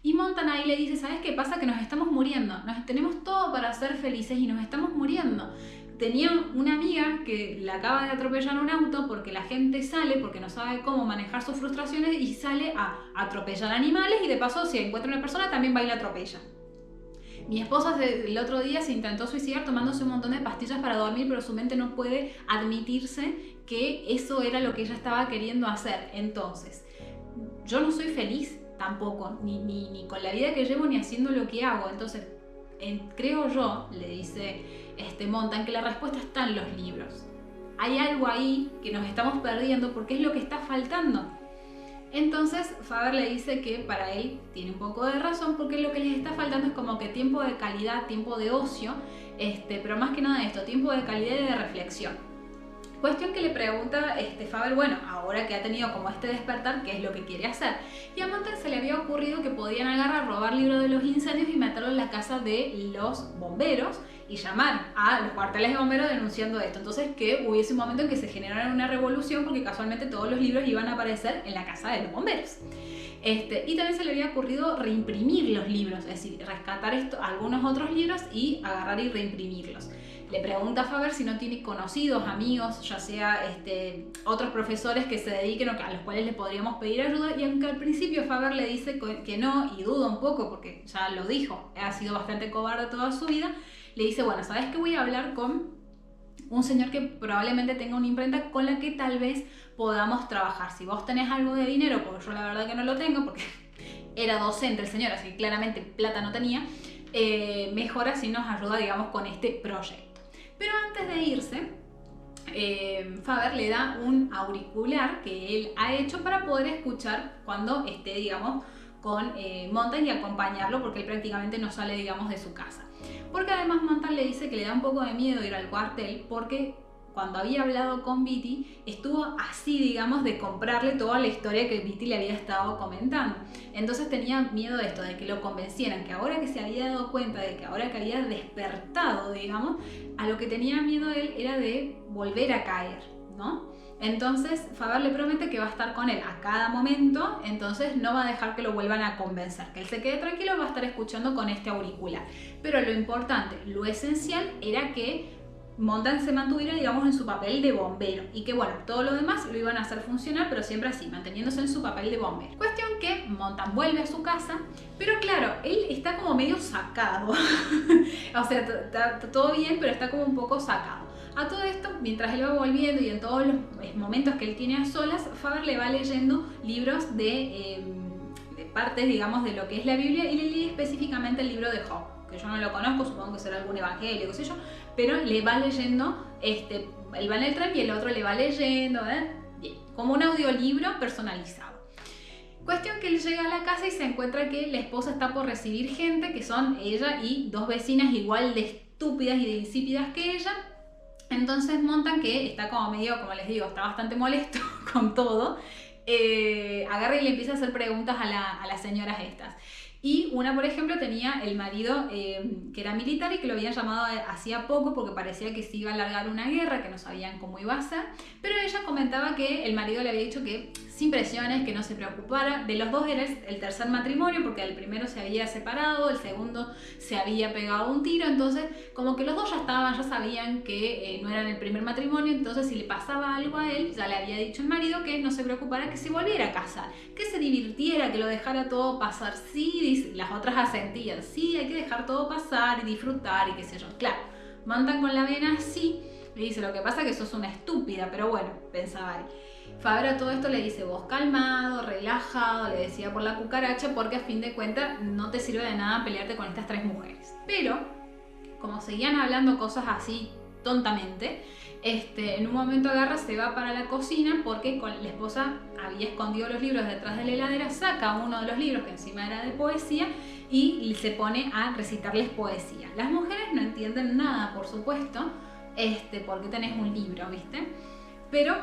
Y Montag ahí le dice, ¿sabes qué pasa? Que nos estamos muriendo, tenemos todo para ser felices y nos estamos muriendo. Tenía una amiga que la acaba de atropellar un auto porque la gente sale, porque no sabe cómo manejar sus frustraciones y sale a atropellar animales y de paso si encuentra una persona también va y la atropella. Mi esposa el otro día se intentó suicidar tomándose un montón de pastillas para dormir, pero su mente no puede admitirse que eso era lo que ella estaba queriendo hacer. Entonces, yo no soy feliz tampoco, ni con la vida que llevo, ni haciendo lo que hago. Entonces, creo yo, le dice Montag, que la respuesta está en los libros. Hay algo ahí que nos estamos perdiendo porque es lo que está faltando. Entonces Faber le dice que para él tiene un poco de razón porque lo que les está faltando es como que tiempo de calidad, tiempo de ocio, pero más que nada esto, tiempo de calidad y de reflexión. Cuestión que le pregunta Faber, bueno, ahora que ha tenido como este despertar, ¿qué es lo que quiere hacer? Y a Montag se le había ocurrido que podían agarrar, robar libros de los incendios y meterlo en la casa de los bomberos y llamar a los cuarteles de bomberos denunciando esto. Entonces que hubiese un momento en que se generara una revolución porque casualmente todos los libros iban a aparecer en la casa de los bomberos. Y también se le había ocurrido reimprimir los libros, es decir, rescatar algunos otros libros y agarrar y reimprimirlos. Le pregunta a Faber si no tiene conocidos, amigos, ya sea otros profesores que se dediquen o a los cuales le podríamos pedir ayuda, y aunque al principio Faber le dice que no y duda un poco porque ya lo dijo, ha sido bastante cobarde toda su vida, le dice, bueno, ¿sabes qué? Voy a hablar con un señor que probablemente tenga una imprenta con la que tal vez podamos trabajar. Si vos tenés algo de dinero, porque yo la verdad que no lo tengo, porque era docente el señor, así que claramente plata no tenía, mejor así nos ayuda, digamos, con este proyecto. Pero antes de irse, Faber le da un auricular que él ha hecho para poder escuchar cuando esté, digamos, con Montag y acompañarlo, porque él prácticamente no sale, digamos, de su casa. Porque además Montag le dice que le da un poco de miedo ir al cuartel porque cuando había hablado con Beatty estuvo así, digamos, de comprarle toda la historia que Beatty le había estado comentando. Entonces tenía miedo de esto, de que lo convencieran, que ahora que se había dado cuenta, de que ahora que había despertado, digamos, a lo que tenía miedo él era de volver a caer, ¿no? Entonces Faber le promete que va a estar con él a cada momento, entonces no va a dejar que lo vuelvan a convencer, que él se quede tranquilo, va a estar escuchando con este auricular. Pero lo importante, lo esencial era que Montag se mantuviera, digamos, en su papel de bombero y que, bueno, todo lo demás lo iban a hacer funcionar, pero siempre así, manteniéndose en su papel de bombero. Cuestión que Montag vuelve a su casa, pero claro, él está como medio sacado. O sea, está todo bien, pero está como un poco sacado. A todo esto, mientras él va volviendo y en todos los momentos que él tiene a solas, Faber le va leyendo libros de partes, digamos, de lo que es la Biblia y le lee específicamente el libro de Job, que yo no lo conozco, supongo que será algún evangelio, qué sé yo, pero le va leyendo, él va en el tren y el otro le va leyendo, bien, como un audiolibro personalizado. Cuestión que él llega a la casa y se encuentra que la esposa está por recibir gente, que son ella y dos vecinas igual de estúpidas y de insípidas que ella. Entonces Montag, que está como medio, como les digo, está bastante molesto con todo, agarra y le empieza a hacer preguntas a las señoras estas. Y una, por ejemplo, tenía el marido que era militar y que lo habían llamado hacía poco porque parecía que se iba a alargar una guerra, que no sabían cómo iba a ser. Pero ella comentaba que el marido le había dicho que sin presiones, que no se preocupara. De los dos era el tercer matrimonio porque el primero se había separado, el segundo se había pegado un tiro. Entonces, como que los dos ya sabían que no eran el primer matrimonio. Entonces, si le pasaba algo a él, ya le había dicho el marido que no se preocupara, que se volviera a casar, que se divirtiera, que lo dejara todo pasar. Sí, sí, las otras asentían, sí, hay que dejar todo pasar y disfrutar y qué sé yo. Claro, Montan con la vena así, le dice, lo que pasa es que sos una estúpida, pero bueno, pensaba él. Faber a todo esto le dice, vos calmado, relajado, le decía por la cucaracha, porque a fin de cuentas no te sirve de nada pelearte con estas 3 mujeres. Pero, como seguían hablando cosas así tontamente, en un momento agarra, se va para la cocina porque la esposa había escondido los libros detrás de la heladera, saca uno de los libros que encima era de poesía y se pone a recitarles poesía. Las mujeres no entienden nada, por supuesto, porque tenés un libro, ¿viste? Pero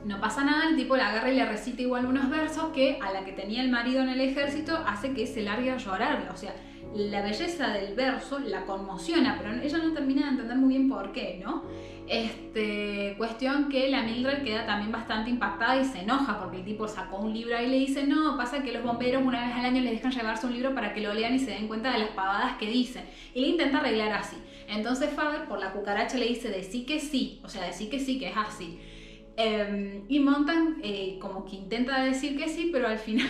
no pasa nada, el tipo la agarra y le recita igual unos versos que a la que tenía el marido en el ejército hace que se largue a llorar. O sea, la belleza del verso la conmociona, pero ella no termina de entender muy bien por qué, ¿no? Cuestión que la Mildred queda también bastante impactada y se enoja porque el tipo sacó un libro y le dice, no, pasa que los bomberos una vez al año les dejan llevarse un libro para que lo lean y se den cuenta de las pavadas que dicen. Y le intenta arreglar así. Entonces Faber por la cucaracha le dice, decí que sí, o sea, decí que sí, que es así. Y Montan como que intenta decir que sí, pero al final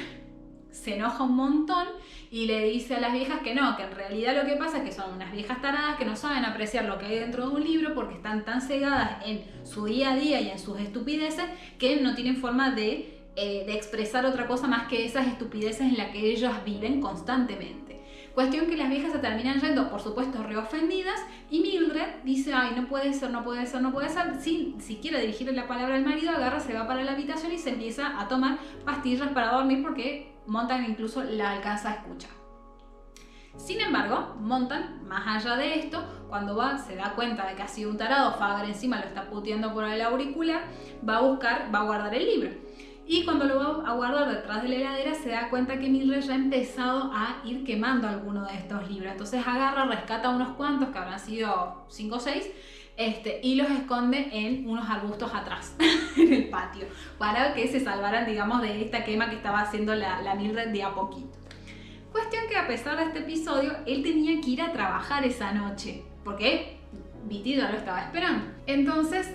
se enoja un montón y le dice a las viejas que no, que en realidad lo que pasa es que son unas viejas taradas que no saben apreciar lo que hay dentro de un libro porque están tan cegadas en su día a día y en sus estupideces que no tienen forma de expresar otra cosa más que esas estupideces en las que ellas viven constantemente. Cuestión que las viejas se terminan yendo, por supuesto, reofendidas, y Mildred dice, ay, no puede ser, no puede ser, no puede ser. Si quiere dirigirle la palabra al marido, agarra, se va para la habitación y se empieza a tomar pastillas para dormir porque Montan incluso la alcanza a escuchar. Sin embargo, Montan, más allá de esto, cuando se da cuenta de que ha sido un tarado, Faber encima lo está puteando por el auricular, va a guardar el libro. Y cuando lo va a guardar detrás de la heladera se da cuenta que Mildred ya ha empezado a ir quemando alguno de estos libros. Entonces agarra, rescata unos cuantos, que habrán sido 5 o 6, y los esconde en unos arbustos atrás, en el patio, para que se salvaran, digamos, de esta quema que estaba haciendo la Mildred de a poquito. Cuestión que a pesar de este episodio, él tenía que ir a trabajar esa noche, porque Beatty ya lo estaba esperando. Entonces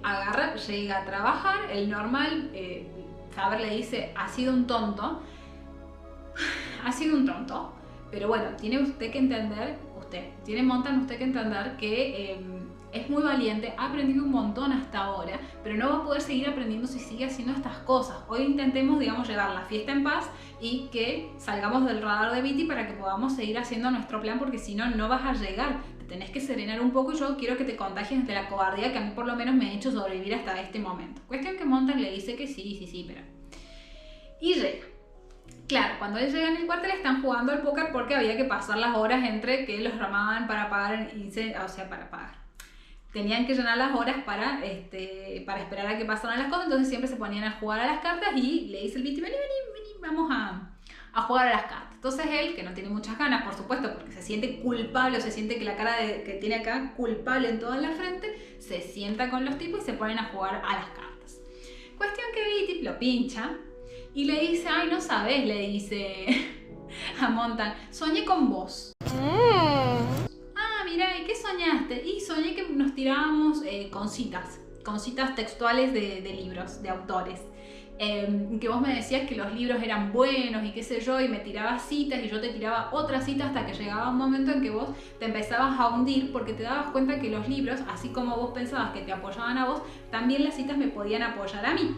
agarra, llega a trabajar, el normal, Faber le dice, ha sido un tonto, pero bueno, tiene usted que entender, Montan que entender que es muy valiente, ha aprendido un montón hasta ahora, pero no va a poder seguir aprendiendo si sigue haciendo estas cosas. Hoy intentemos, digamos, llevar la fiesta en paz y que salgamos del radar de Beatty para que podamos seguir haciendo nuestro plan, porque si no, no vas a llegar. Te tenés que serenar un poco y yo quiero que te contagies de la cobardía que a mí por lo menos me ha hecho sobrevivir hasta este momento. Cuestión que Montan le dice que sí, pero... Y llega. Claro, cuando él llega en el cuartel están jugando al póker porque había que pasar las horas entre que los llamaban para pagar, para pagar. Tenían que llenar las horas para esperar a que pasaran las cosas, entonces siempre se ponían a jugar a las cartas y le dice el Beatty, vení, vamos a jugar a las cartas. Entonces él, que no tiene muchas ganas, por supuesto, porque se siente culpable, o se siente que la cara que tiene acá, culpable en toda la frente, se sienta con los tipos y se ponen a jugar a las cartas. Cuestión que Beatty lo pincha y le dice, ay, no sabes, le dice a Montan, soñé con vos. Mira, ¿y qué soñaste? Y soñé que nos tirábamos con citas textuales de libros, de autores. Que vos me decías que los libros eran buenos y qué sé yo, y me tirabas citas y yo te tiraba otras citas hasta que llegaba un momento en que vos te empezabas a hundir porque te dabas cuenta que los libros, así como vos pensabas que te apoyaban a vos, también las citas me podían apoyar a mí.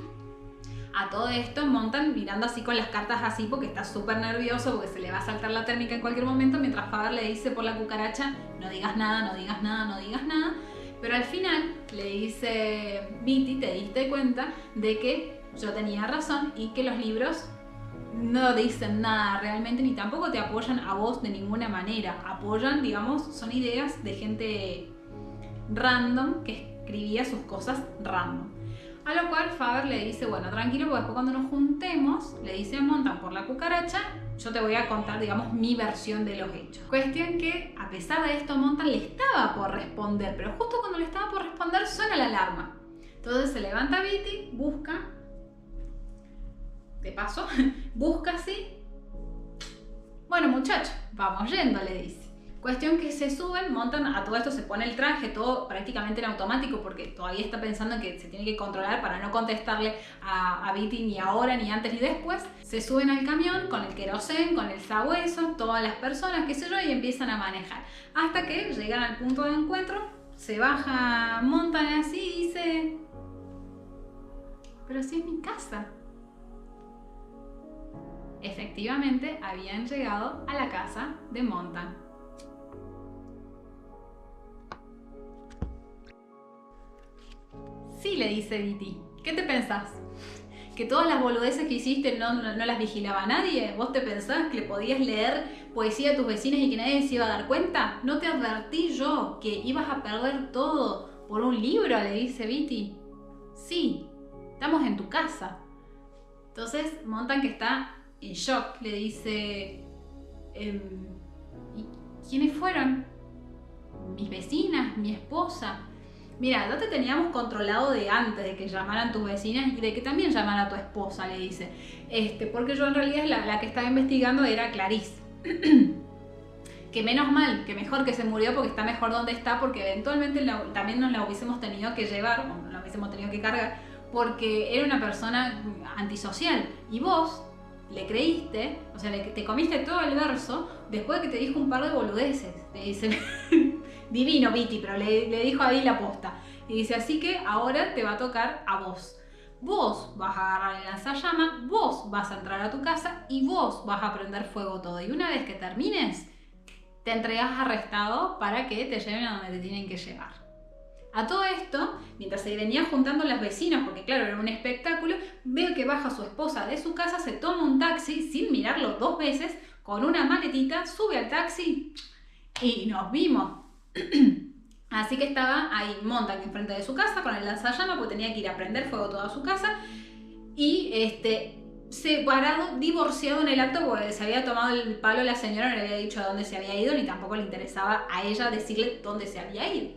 A todo esto Montan mirando así con las cartas así porque está súper nervioso porque se le va a saltar la térmica en cualquier momento, mientras Faber le dice por la cucaracha, no digas nada, no digas nada, no digas nada. Pero al final le dice, Beatty, te diste cuenta de que yo tenía razón y que los libros no dicen nada realmente ni tampoco te apoyan a vos de ninguna manera. Apoyan, digamos, son ideas de gente random que escribía sus cosas random. A lo cual Faber le dice, bueno, tranquilo, porque después cuando nos juntemos, le dice a Montan por la cucaracha, yo te voy a contar, digamos, mi versión de los hechos. Cuestión que, a pesar de esto, Montan le estaba por responder, pero justo cuando le estaba por responder suena la alarma. Entonces se levanta Beatty, busca, de paso, busca así. Bueno, muchacho, vamos yendo, le dice. Cuestión que se suben, montan, a todo esto se pone el traje, todo prácticamente en automático porque todavía está pensando que se tiene que controlar para no contestarle a Beatty ni ahora, ni antes, ni después. Se suben al camión con el querosén, con el sabueso, todas las personas, qué sé yo, y empiezan a manejar. Hasta que llegan al punto de encuentro, se baja Montan así y dice: pero si es mi casa. Efectivamente, habían llegado a la casa de Montan. Sí, le dice Beatty. ¿Qué te pensás? ¿Que todas las boludeces que hiciste no las vigilaba nadie? ¿Vos te pensás que le podías leer poesía a tus vecinos y que nadie se iba a dar cuenta? ¿No te advertí yo que ibas a perder todo por un libro?, le dice Beatty. Sí, estamos en tu casa. Entonces Montan, que está en shock, le dice: ¿y quiénes fueron? Mis vecinas, mi esposa. Mira, ya te teníamos controlado de antes de que llamaran tus vecinas y de que también llamara a tu esposa, le dice. Porque yo en realidad la que estaba investigando era Clarice. Que menos mal, que mejor que se murió porque está mejor donde está, porque eventualmente también nos la hubiésemos tenido que llevar, o la hubiésemos tenido que cargar, porque era una persona antisocial. Y vos le creíste, o sea, te comiste todo el verso después de que te dijo un par de boludeces. Le dice... Divino Beatty, pero le dijo ahí la posta. Y dice: así que ahora te va a tocar a vos. Vos vas a agarrar el lanzallamas, vos vas a entrar a tu casa y vos vas a prender fuego todo. Y una vez que termines, te entregas arrestado para que te lleven a donde te tienen que llevar. A todo esto, mientras se venían juntando las vecinas, porque claro, era un espectáculo, veo que baja su esposa de su casa, se toma un taxi sin mirarlo 2 veces, con una maletita, sube al taxi y nos vimos. Así que estaba ahí Montan enfrente de su casa con el lanzallamas, porque tenía que ir a prender fuego toda su casa, y separado, divorciado en el acto, porque se había tomado el palo la señora, no le había dicho a dónde se había ido, ni tampoco le interesaba a ella decirle dónde se había ido.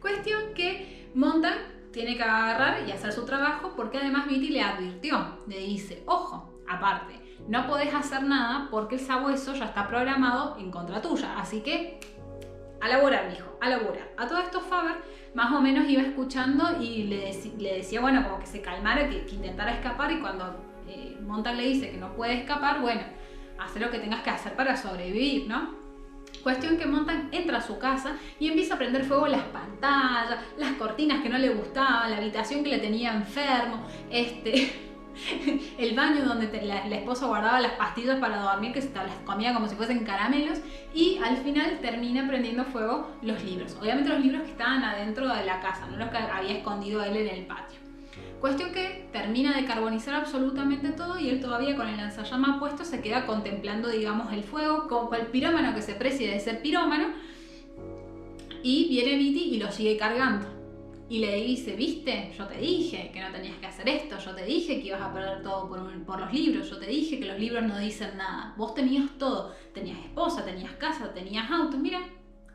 Cuestión que Montan tiene que agarrar y hacer su trabajo, porque además Beatty le advirtió, le dice: ojo, aparte, no podés hacer nada porque el sabueso ya está programado en contra tuya, así que a laburar, mijo, a laburar. A todo esto Faber más o menos iba escuchando y le decía, bueno, como que se calmara, que intentara escapar, y cuando Montan le dice que no puede escapar, bueno, haz lo que tengas que hacer para sobrevivir, ¿no? Cuestión que Montan entra a su casa y empieza a prender fuego las pantallas, las cortinas que no le gustaban, la habitación que le tenía enfermo, el baño donde la esposa guardaba las pastillas para dormir, que se las comía como si fuesen caramelos, y al final termina prendiendo fuego los libros. Obviamente los libros que estaban adentro de la casa, no los que había escondido él en el patio. Cuestión que termina de carbonizar absolutamente todo, y él todavía con el lanzallamas puesto se queda contemplando, digamos, el fuego, como el pirómano que se precia de ser pirómano, y viene Beatty y lo sigue cargando. Y le dice: viste, yo te dije que no tenías que hacer esto, yo te dije que ibas a perder todo por los libros, yo te dije que los libros no dicen nada. Vos tenías todo, tenías esposa, tenías casa, tenías auto, mira,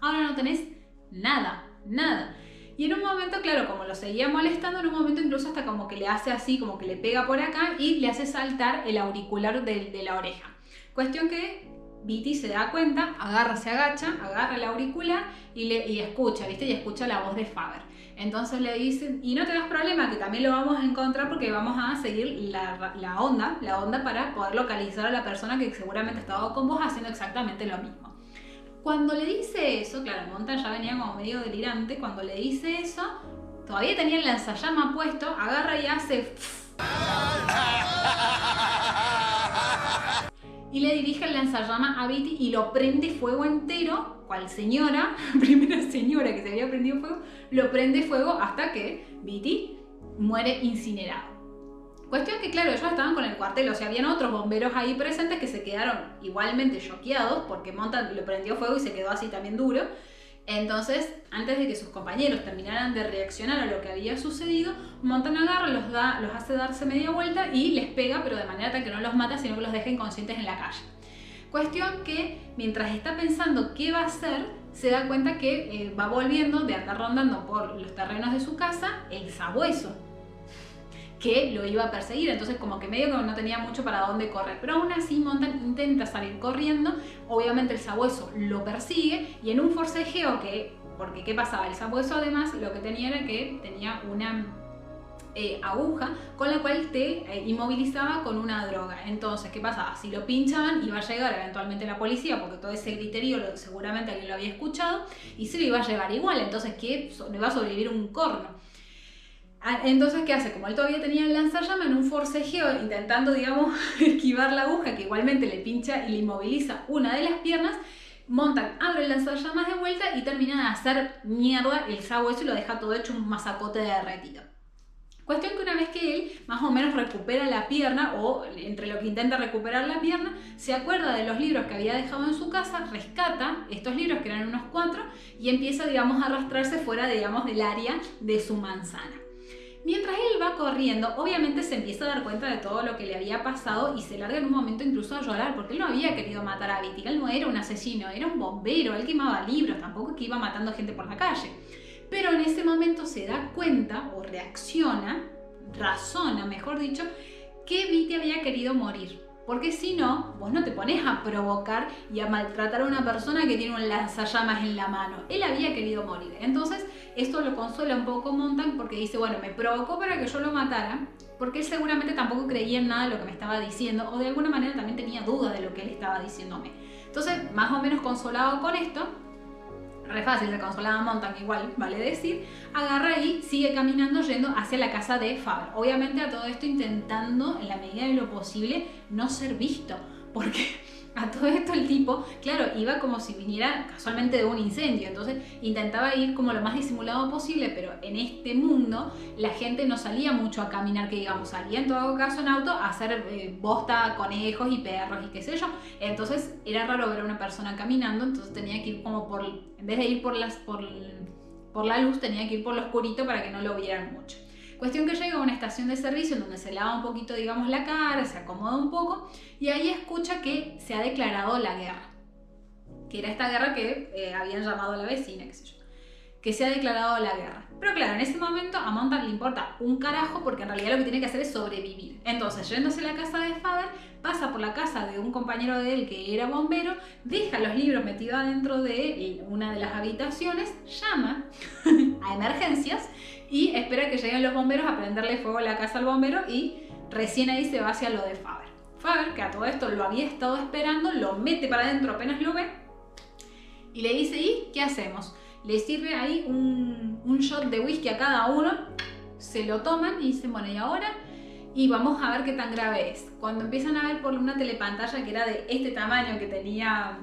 ahora no tenés nada, nada. Y en un momento, claro, como lo seguía molestando, en un momento incluso hasta como que le hace así, como que le pega por acá y le hace saltar el auricular de la oreja. Cuestión que Beatty se da cuenta, se agacha, agarra el auricular y escucha, ¿viste? Y escucha la voz de Faber. Entonces le dicen: y no te das problema, que también lo vamos a encontrar, porque vamos a seguir la onda para poder localizar a la persona que seguramente estaba con vos haciendo exactamente lo mismo. Cuando le dice eso, claro, Montan ya venía como medio delirante, cuando le dice eso, todavía tenía el lanzallamas puesto, agarra y hace... y le dirige el lanzallamas a Beatty y lo prende fuego entero, cual señora, primera señora que se había prendido fuego, lo prende fuego hasta que Beatty muere incinerado. Cuestión que, claro, ellos estaban con el cuartel, o sea, habían otros bomberos ahí presentes que se quedaron igualmente choqueados porque Montan lo prendió fuego y se quedó así también duro. Entonces, antes de que sus compañeros terminaran de reaccionar a lo que había sucedido, Montan agarra, los hace darse media vuelta y les pega, pero de manera tal que no los mata, sino que los deja inconscientes en la calle. Cuestión que, mientras está pensando qué va a hacer, se da cuenta que va volviendo de andar rondando por los terrenos de su casa el sabueso. que lo iba a perseguir, entonces como que medio que no tenía mucho para dónde correr, pero aún así Montan intenta salir corriendo, obviamente el sabueso lo persigue y en un forcejeo porque ¿qué pasaba? El sabueso además lo que tenía era que tenía una aguja con la cual te inmovilizaba con una droga. Entonces, ¿qué pasaba? Si lo pinchaban iba a llegar eventualmente la policía, porque todo ese griterío seguramente alguien lo había escuchado y se lo iba a llevar igual, entonces ¿qué? No iba a sobrevivir un corno. Entonces, ¿qué hace? Como él todavía tenía el lanzallamas, en un forcejeo intentando, digamos, esquivar la aguja que igualmente le pincha y le inmoviliza una de las piernas, Montan abre el lanzallamas de vuelta y termina de hacer mierda el sabueso y lo deja todo hecho un masacote derretido. Cuestión que una vez que él más o menos recupera la pierna, o entre lo que intenta recuperar la pierna, se acuerda de los libros que había dejado en su casa, rescata estos libros que eran unos 4 y empieza, digamos, a arrastrarse fuera, digamos, del área de su manzana. Mientras él va corriendo, obviamente se empieza a dar cuenta de todo lo que le había pasado y se larga en un momento incluso a llorar, porque él no había querido matar a Bitty, él no era un asesino, era un bombero, él quemaba libros, tampoco es que iba matando gente por la calle. Pero en ese momento se da cuenta o razona, mejor dicho, que Bitty había querido morir. Porque si no, vos no te pones a provocar y a maltratar a una persona que tiene un lanzallamas en la mano. Él había querido morir. Entonces, esto lo consuela un poco Montan porque dice, bueno, me provocó para que yo lo matara, porque él seguramente tampoco creía en nada de lo que me estaba diciendo, o de alguna manera también tenía dudas de lo que él estaba diciéndome. Entonces, más o menos consolado con esto, re fácil, se consolaba Montan, igual vale decir, agarra y sigue caminando yendo hacia la casa de Faber. Obviamente a todo esto intentando, en la medida de lo posible, no ser visto, porque a todo esto el tipo, claro, iba como si viniera casualmente de un incendio, entonces intentaba ir como lo más disimulado posible, pero en este mundo la gente no salía mucho a caminar, que digamos, salía en todo caso en auto a hacer bosta, conejos y perros y qué sé yo, entonces era raro ver a una persona caminando, entonces tenía que ir como en vez de ir por la luz, tenía que ir por lo oscurito para que no lo vieran mucho. Cuestión que llega a una estación de servicio en donde se lava un poquito, digamos, la cara, se acomoda un poco y ahí escucha que se ha declarado la guerra. Que era esta guerra que habían llamado a la vecina, qué sé yo. Que se ha declarado la guerra. Pero claro, en ese momento a Montan le importa un carajo porque en realidad lo que tiene que hacer es sobrevivir. Entonces, yéndose a la casa de Faber, pasa por la casa de un compañero de él que era bombero, deja los libros metidos adentro de una de las habitaciones, llama a emergencias y espera que lleguen los bomberos a prenderle fuego a la casa al bombero y recién ahí se va hacia lo de Faber. Faber, que a todo esto lo había estado esperando, lo mete para adentro apenas lo ve y le dice, ¿y qué hacemos? Le sirve ahí un shot de whisky a cada uno, se lo toman y dicen, bueno, ¿y ahora? Y vamos a ver qué tan grave es. Cuando empiezan a ver por una telepantalla que era de este tamaño que tenía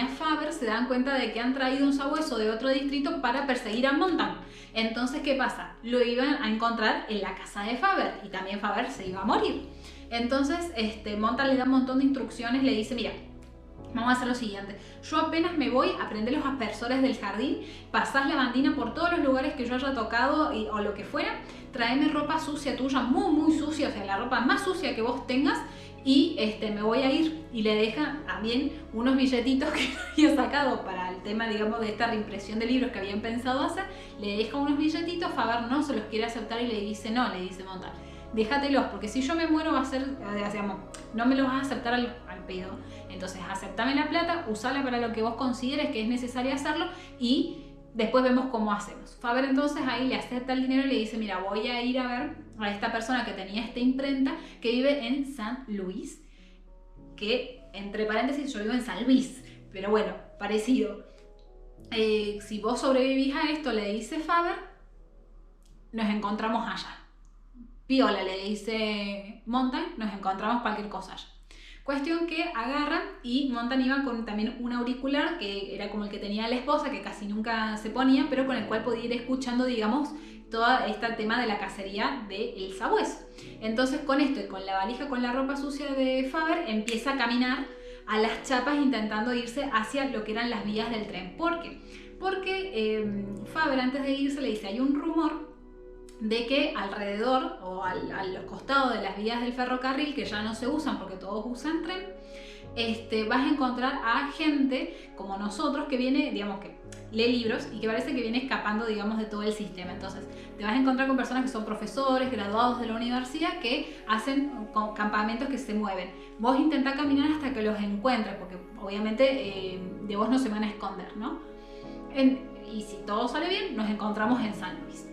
Faber, se dan cuenta de que han traído un sabueso de otro distrito para perseguir a Montan. Entonces, ¿qué pasa? Lo iban a encontrar en la casa de Faber y también Faber se iba a morir. Entonces, Montan le da un montón de instrucciones, le dice, mira, vamos a hacer lo siguiente, yo apenas me voy a prender los aspersores del jardín, pasás la bandina por todos los lugares que yo haya tocado o lo que fuera, tráeme ropa sucia tuya, muy muy sucia, o sea, la ropa más sucia que vos tengas, y me voy a ir. Y le deja también unos billetitos que había sacado para el tema, digamos, de esta reimpresión de libros que habían pensado hacer, le deja unos billetitos, Faber no se los quiere aceptar y le dice no, le dice Montan, déjatelos, porque si yo me muero va a ser, digamos, no me los vas a aceptar al pedo. Entonces, aceptame la plata, usala para lo que vos consideres que es necesario hacerlo y después vemos cómo hacemos. Faber entonces ahí le acepta el dinero y le dice, mira, voy a ir a ver a esta persona que tenía esta imprenta que vive en San Luis, que entre paréntesis yo vivo en San Luis, pero bueno, parecido. Si vos sobrevivís a esto, le dice Faber, nos encontramos allá. Piola, le dice Montan, nos encontramos cualquier cosa allá. Cuestión que agarran y Montan iba con también un auricular que era como el que tenía la esposa, que casi nunca se ponía, pero con el cual podía ir escuchando, digamos, todo este tema de la cacería del sabueso. Entonces con esto y con la valija con la ropa sucia de Faber empieza a caminar a las chapas intentando irse hacia lo que eran las vías del tren. ¿Por qué? Porque Faber antes de irse le dice, hay un rumor de que alrededor o a los costados de las vías del ferrocarril, que ya no se usan porque todos usan tren, vas a encontrar a gente como nosotros que viene, digamos, que lee libros y que parece que viene escapando, digamos, de todo el sistema. Entonces, te vas a encontrar con personas que son profesores, graduados de la universidad, que hacen campamentos que se mueven. Vos intentá caminar hasta que los encuentres, porque obviamente de vos no se van a esconder, ¿no? Y si todo sale bien, nos encontramos en San Luis.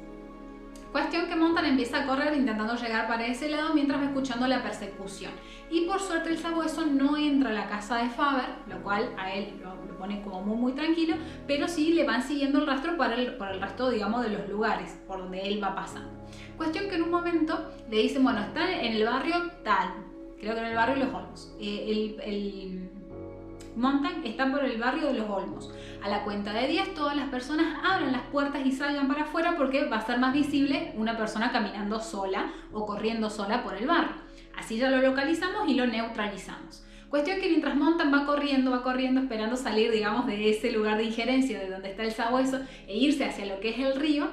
Cuestión que Montan empieza a correr intentando llegar para ese lado mientras va escuchando la persecución. Y por suerte el sabueso no entra a la casa de Faber, lo cual a él lo pone como muy tranquilo, pero sí le van siguiendo el rastro por el resto, digamos, de los lugares por donde él va pasando. Cuestión que en un momento le dicen, bueno, están en el barrio tal, creo que en el barrio de Los Olmos. Montan está por el barrio de Los Olmos. A la cuenta de 10 todas las personas abran las puertas y salgan para afuera porque va a ser más visible una persona caminando sola o corriendo sola por el barrio. Así ya lo localizamos y lo neutralizamos. Cuestión que mientras Montan va corriendo esperando salir, digamos, de ese lugar de injerencia de donde está el sabueso e irse hacia lo que es el río,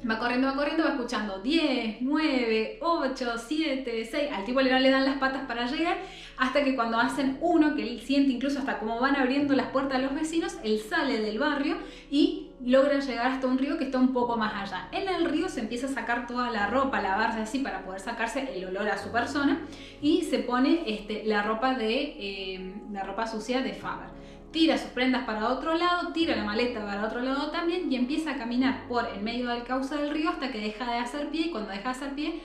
va corriendo, va escuchando 10, 9, 8, 7, 6. Al tipo le dan las patas para llegar, hasta que cuando hacen uno, que él siente incluso hasta cómo van abriendo las puertas a los vecinos, él sale del barrio y logra llegar hasta un río que está un poco más allá. En el río se empieza a sacar toda la ropa, a lavarse así para poder sacarse el olor a su persona, y se pone la ropa sucia de Faber. Tira sus prendas para otro lado, tira la maleta para otro lado también y empieza a caminar por el medio del cauce del río hasta que deja de hacer pie, y cuando deja de hacer pie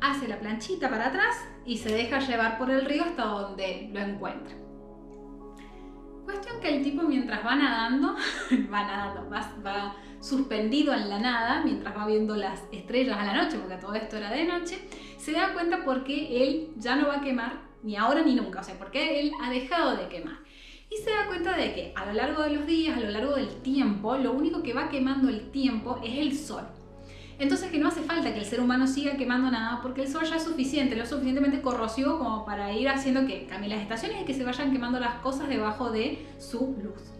hace la planchita para atrás y se deja llevar por el río hasta donde lo encuentra. Cuestión que el tipo mientras va nadando, va suspendido en la nada, mientras va viendo las estrellas a la noche, porque todo esto era de noche, se da cuenta porque él ya no va a quemar ni ahora ni nunca, o sea, porque él ha dejado de quemar. Y se da cuenta de que a lo largo de los días, a lo largo del tiempo, lo único que va quemando el tiempo es el sol. Entonces que no hace falta que el ser humano siga quemando nada, porque el sol ya es suficiente, lo suficientemente corrosivo como para ir haciendo que cambien las estaciones y que se vayan quemando las cosas debajo de su luz.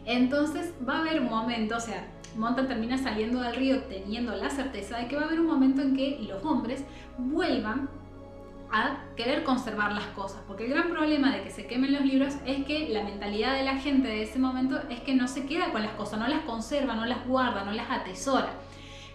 Entonces va a haber un momento, o sea, Montan termina saliendo del río teniendo la certeza de que va a haber un momento en que los hombres vuelvan a querer conservar las cosas, porque el gran problema de que se quemen los libros es que la mentalidad de la gente de ese momento es que no se queda con las cosas, no las conserva, no las guarda, no las atesora.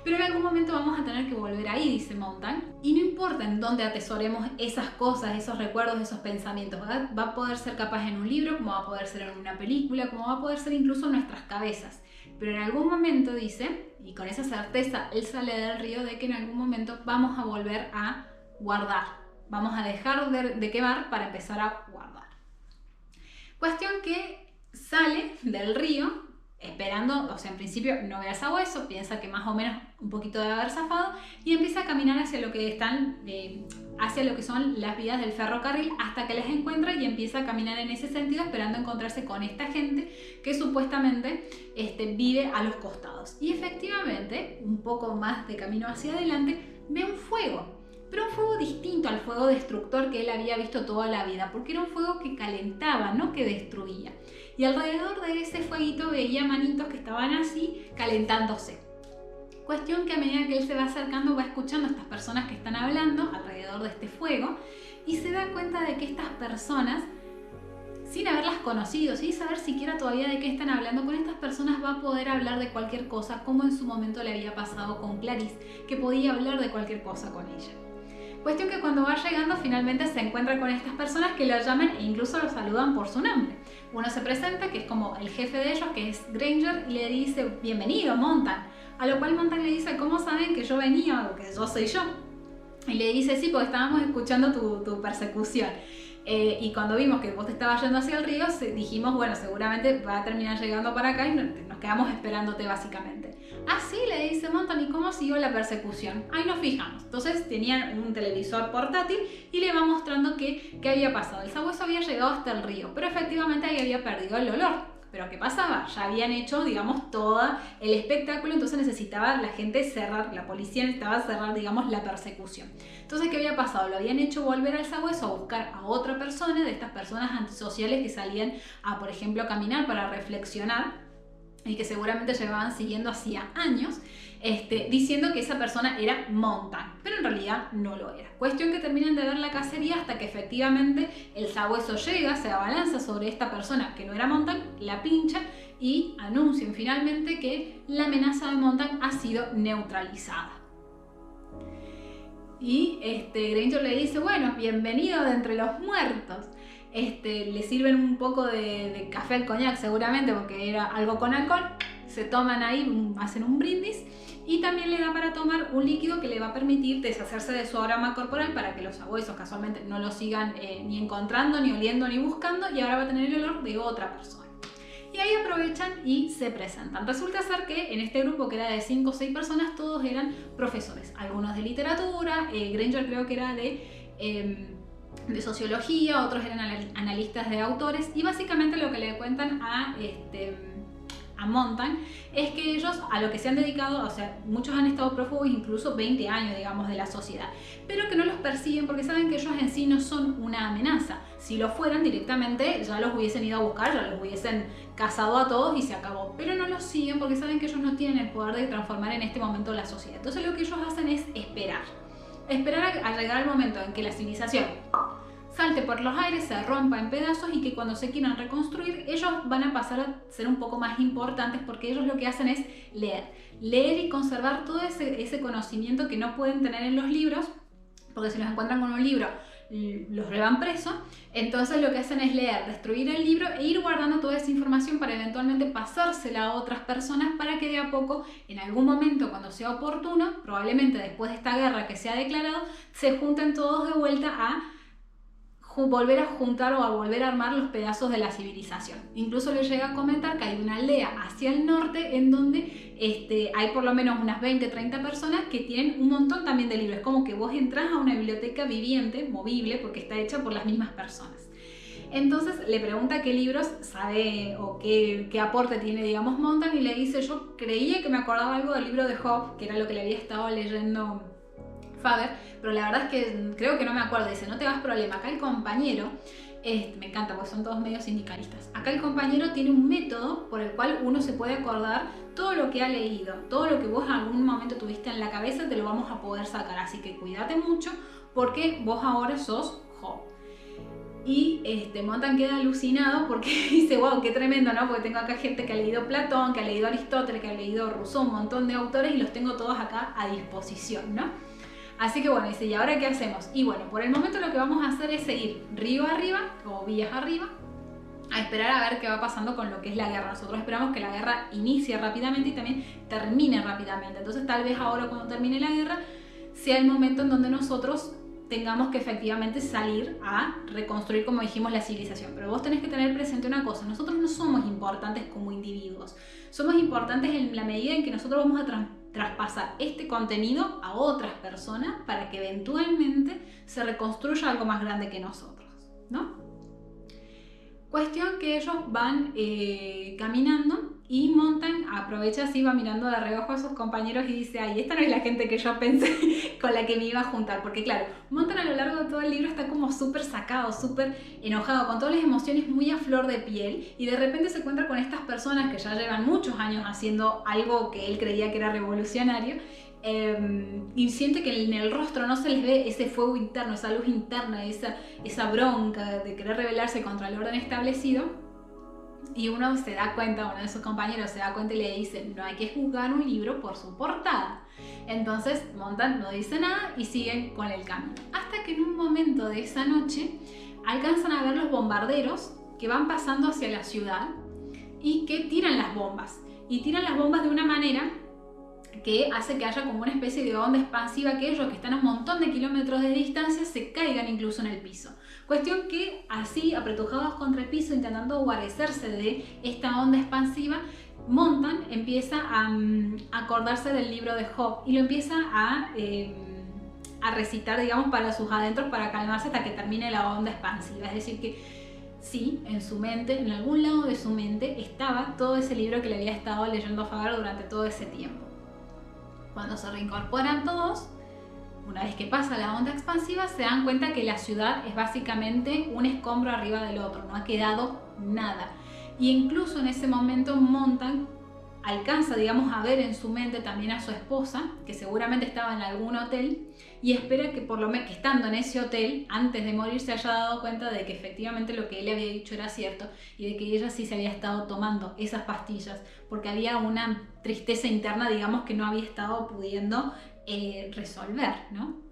Pero en algún momento vamos a tener que volver ahí, dice Montan, y no importa en dónde atesoremos esas cosas, esos recuerdos, esos pensamientos, ¿verdad? Va a poder ser capaz en un libro, como va a poder ser en una película, como va a poder ser incluso en nuestras cabezas. Pero en algún momento, dice, y con esa certeza él sale del río, de que en algún momento vamos a volver a guardar. Vamos a dejar de quemar para empezar a guardar. Cuestión que sale del río esperando, o sea, en principio no ve al sabueso, piensa que más o menos un poquito debe haber zafado y empieza a caminar hacia lo que son las vías del ferrocarril hasta que las encuentra y empieza a caminar en ese sentido esperando encontrarse con esta gente que supuestamente vive a los costados. Y efectivamente, un poco más de camino hacia adelante, ve un fuego. Pero un fuego distinto al fuego destructor que él había visto toda la vida, porque era un fuego que calentaba, no que destruía. Y alrededor de ese fueguito veía manitos que estaban así, calentándose. Cuestión que a medida que él se va acercando, va escuchando a estas personas que están hablando alrededor de este fuego y se da cuenta de que estas personas, sin haberlas conocido, sin saber siquiera todavía de qué están hablando, con estas personas va a poder hablar de cualquier cosa, como en su momento le había pasado con Clarice, que podía hablar de cualquier cosa con ella. Cuestión que cuando va llegando finalmente se encuentra con estas personas que lo llaman e incluso lo saludan por su nombre. Uno se presenta, que es como el jefe de ellos, que es Granger, y le dice, bienvenido Montan. A lo cual Montan le dice, ¿cómo saben que yo venía o que yo soy yo? Y le dice, sí, porque estábamos escuchando tu persecución. Y cuando vimos que vos te estabas yendo hacia el río, dijimos, bueno, seguramente va a terminar llegando para acá y nos quedamos esperándote básicamente. Ah, sí, le dice Montan, ¿y cómo siguió la persecución? Ahí nos fijamos. Entonces tenían un televisor portátil y le va mostrando qué había pasado. El sabueso había llegado hasta el río, pero efectivamente ahí había perdido el olor. Pero ¿qué pasaba? Ya habían hecho, digamos, todo el espectáculo, entonces necesitaba la gente cerrar, la policía necesitaba cerrar, digamos, la persecución. Entonces, ¿qué había pasado? Lo habían hecho volver al sabueso a buscar a otra persona, de estas personas antisociales que salían a, por ejemplo, a caminar para reflexionar y que seguramente llevaban siguiendo hacía años, diciendo que esa persona era Montan. Pero pero en realidad no lo era. Cuestión que terminan de ver la cacería hasta que efectivamente el sabueso llega, se abalanza sobre esta persona que no era Montague, la pincha y anuncian finalmente que la amenaza de Montague ha sido neutralizada. Y Granger le dice, bueno, bienvenido de entre los muertos. Le sirven un poco de café al coñac seguramente porque era algo con alcohol, se toman ahí, hacen un brindis y también le da para tomar un líquido que le va a permitir deshacerse de su aroma corporal para que los sabuesos casualmente no lo sigan ni encontrando, ni oliendo, ni buscando, y ahora va a tener el olor de otra persona. Y ahí aprovechan y se presentan. Resulta ser que en este grupo, que era de 5 o 6 personas, todos eran profesores, algunos de literatura, Granger creo que era de sociología, otros eran analistas de autores, y básicamente lo que le cuentan a Montague es que ellos a lo que se han dedicado, o sea, muchos han estado prófugos incluso 20 años, digamos, de la sociedad, pero que no los persiguen porque saben que ellos en sí no son una amenaza. Si lo fueran directamente ya los hubiesen ido a buscar, ya los hubiesen cazado a todos y se acabó, pero no los siguen porque saben que ellos no tienen el poder de transformar en este momento la sociedad. Entonces lo que ellos hacen es esperar a llegar al momento en que la civilización salte por los aires, se rompa en pedazos y que cuando se quieran reconstruir ellos van a pasar a ser un poco más importantes, porque ellos lo que hacen es leer y conservar todo ese conocimiento que no pueden tener en los libros, porque si los encuentran con un libro los llevan presos. Entonces lo que hacen es leer, destruir el libro e ir guardando toda esa información para eventualmente pasársela a otras personas, para que de a poco, en algún momento cuando sea oportuno, probablemente después de esta guerra que se ha declarado, se junten todos de vuelta a volver a juntar o a volver a armar los pedazos de la civilización. Incluso les llega a comentar que hay una aldea hacia el norte en donde hay por lo menos unas 20-30 personas que tienen un montón también de libros. Es como que vos entras a una biblioteca viviente, movible, porque está hecha por las mismas personas. Entonces le pregunta qué libros sabe o qué aporte tiene, digamos, Montague, y le dice, yo creía que me acordaba algo del libro de Job, que era lo que le había estado leyendo Faber, pero la verdad es que creo que no me acuerdo. Dice, no te hagas problema, acá el compañero, me encanta porque son todos medios sindicalistas, acá el compañero tiene un método por el cual uno se puede acordar todo lo que ha leído, todo lo que vos en algún momento tuviste en la cabeza, te lo vamos a poder sacar, así que cuídate mucho porque vos ahora sos Job. Y Montague queda alucinado porque dice, wow, qué tremendo, ¿no? Porque tengo acá gente que ha leído Platón, que ha leído Aristóteles, que ha leído Rousseau, un montón de autores, y los tengo todos acá a disposición, ¿no? Así que bueno, dice, ¿y ahora qué hacemos? Y bueno, por el momento lo que vamos a hacer es seguir río arriba o vías arriba a esperar a ver qué va pasando con lo que es la guerra. Nosotros esperamos que la guerra inicie rápidamente y también termine rápidamente. Entonces tal vez ahora, cuando termine la guerra, sea el momento en donde nosotros tengamos que efectivamente salir a reconstruir, como dijimos, la civilización. Pero vos tenés que tener presente una cosa: nosotros no somos importantes como individuos, somos importantes en la medida en que nosotros vamos a traspasar este contenido a otras personas para que eventualmente se reconstruya algo más grande que nosotros, ¿no? Cuestión que ellos van caminando y Montague aprovecha así, va mirando de reojo a sus compañeros y dice, ay, esta no es la gente que yo pensé con la que me iba a juntar. Porque claro, Montague a lo largo de todo el libro está como súper sacado, súper enojado, con todas las emociones muy a flor de piel, y de repente se encuentra con estas personas que ya llevan muchos años haciendo algo que él creía que era revolucionario, y siente que en el rostro no se les ve ese fuego interno, esa luz interna, esa bronca de querer rebelarse contra el orden establecido. Y uno se da cuenta, uno de sus compañeros se da cuenta y le dice, no hay que juzgar un libro por su portada. Entonces Montague no dice nada y siguen con el camino. Hasta que en un momento de esa noche alcanzan a ver los bombarderos que van pasando hacia la ciudad y que tiran las bombas. Y tiran las bombas de una manera que hace que haya como una especie de onda expansiva, que ellos que están a un montón de kilómetros de distancia se caigan incluso en el piso. Cuestión que así, apretujados contra el piso, intentando guarecerse de esta onda expansiva, Montague empieza a acordarse del libro de Job y lo empieza a recitar, digamos, para sus adentros, para calmarse hasta que termine la onda expansiva. Es decir que sí, en su mente, en algún lado de su mente, estaba todo ese libro que le había estado leyendo a Faber durante todo ese tiempo. Cuando se reincorporan todos, una vez que pasa la onda expansiva, se dan cuenta que la ciudad es básicamente un escombro arriba del otro, no ha quedado nada. Y incluso en ese momento Montague alcanza, digamos, a ver en su mente también a su esposa, que seguramente estaba en algún hotel, y espera que por lo menos que estando en ese hotel, antes de morir, se haya dado cuenta de que efectivamente lo que él le había dicho era cierto y de que ella sí se había estado tomando esas pastillas, porque había una tristeza interna, digamos, que no había estado pudiendo resolver, ¿no?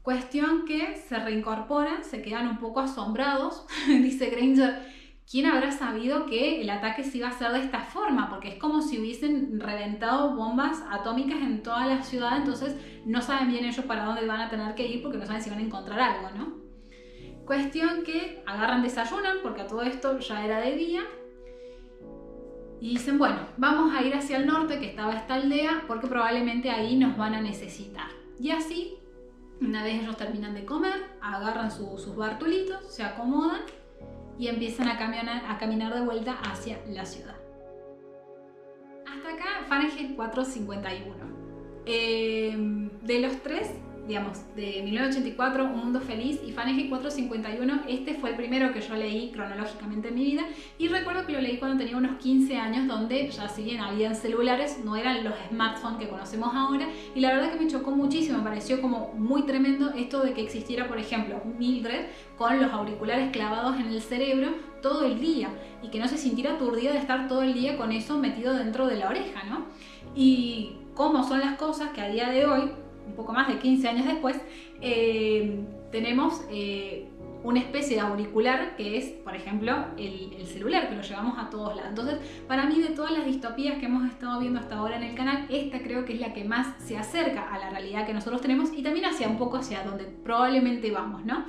Cuestión que se reincorporan, se quedan un poco asombrados, dice Granger, ¿quién habrá sabido que el ataque se iba a hacer de esta forma? Porque es como si hubiesen reventado bombas atómicas en toda la ciudad, entonces no saben bien ellos para dónde van a tener que ir porque no saben si van a encontrar algo, ¿no? Cuestión que agarran, desayunan, porque a todo esto ya era de día, y dicen, bueno, vamos a ir hacia el norte, que estaba esta aldea, porque probablemente ahí nos van a necesitar. Y así, una vez ellos terminan de comer, agarran sus bartulitos, se acomodan y empiezan a caminar de vuelta hacia la ciudad. Hasta acá Fahrenheit 451. De los tres, digamos, de 1984, Un Mundo Feliz y Fahrenheit 451, este fue el primero que yo leí cronológicamente en mi vida, y recuerdo que lo leí cuando tenía unos 15 años, donde ya si bien habían celulares, no eran los smartphones que conocemos ahora, y la verdad que me chocó muchísimo, me pareció como muy tremendo esto de que existiera, por ejemplo, Mildred con los auriculares clavados en el cerebro todo el día, y que no se sintiera aturdida de estar todo el día con eso metido dentro de la oreja, ¿no? Y cómo son las cosas que a día de hoy, un poco más de 15 años después, tenemos una especie de auricular que es, por ejemplo, el celular, que lo llevamos a todos lados. Entonces, para mí, de todas las distopías que hemos estado viendo hasta ahora en el canal, esta creo que es la que más se acerca a la realidad que nosotros tenemos y también hacia un poco hacia donde probablemente vamos, ¿no?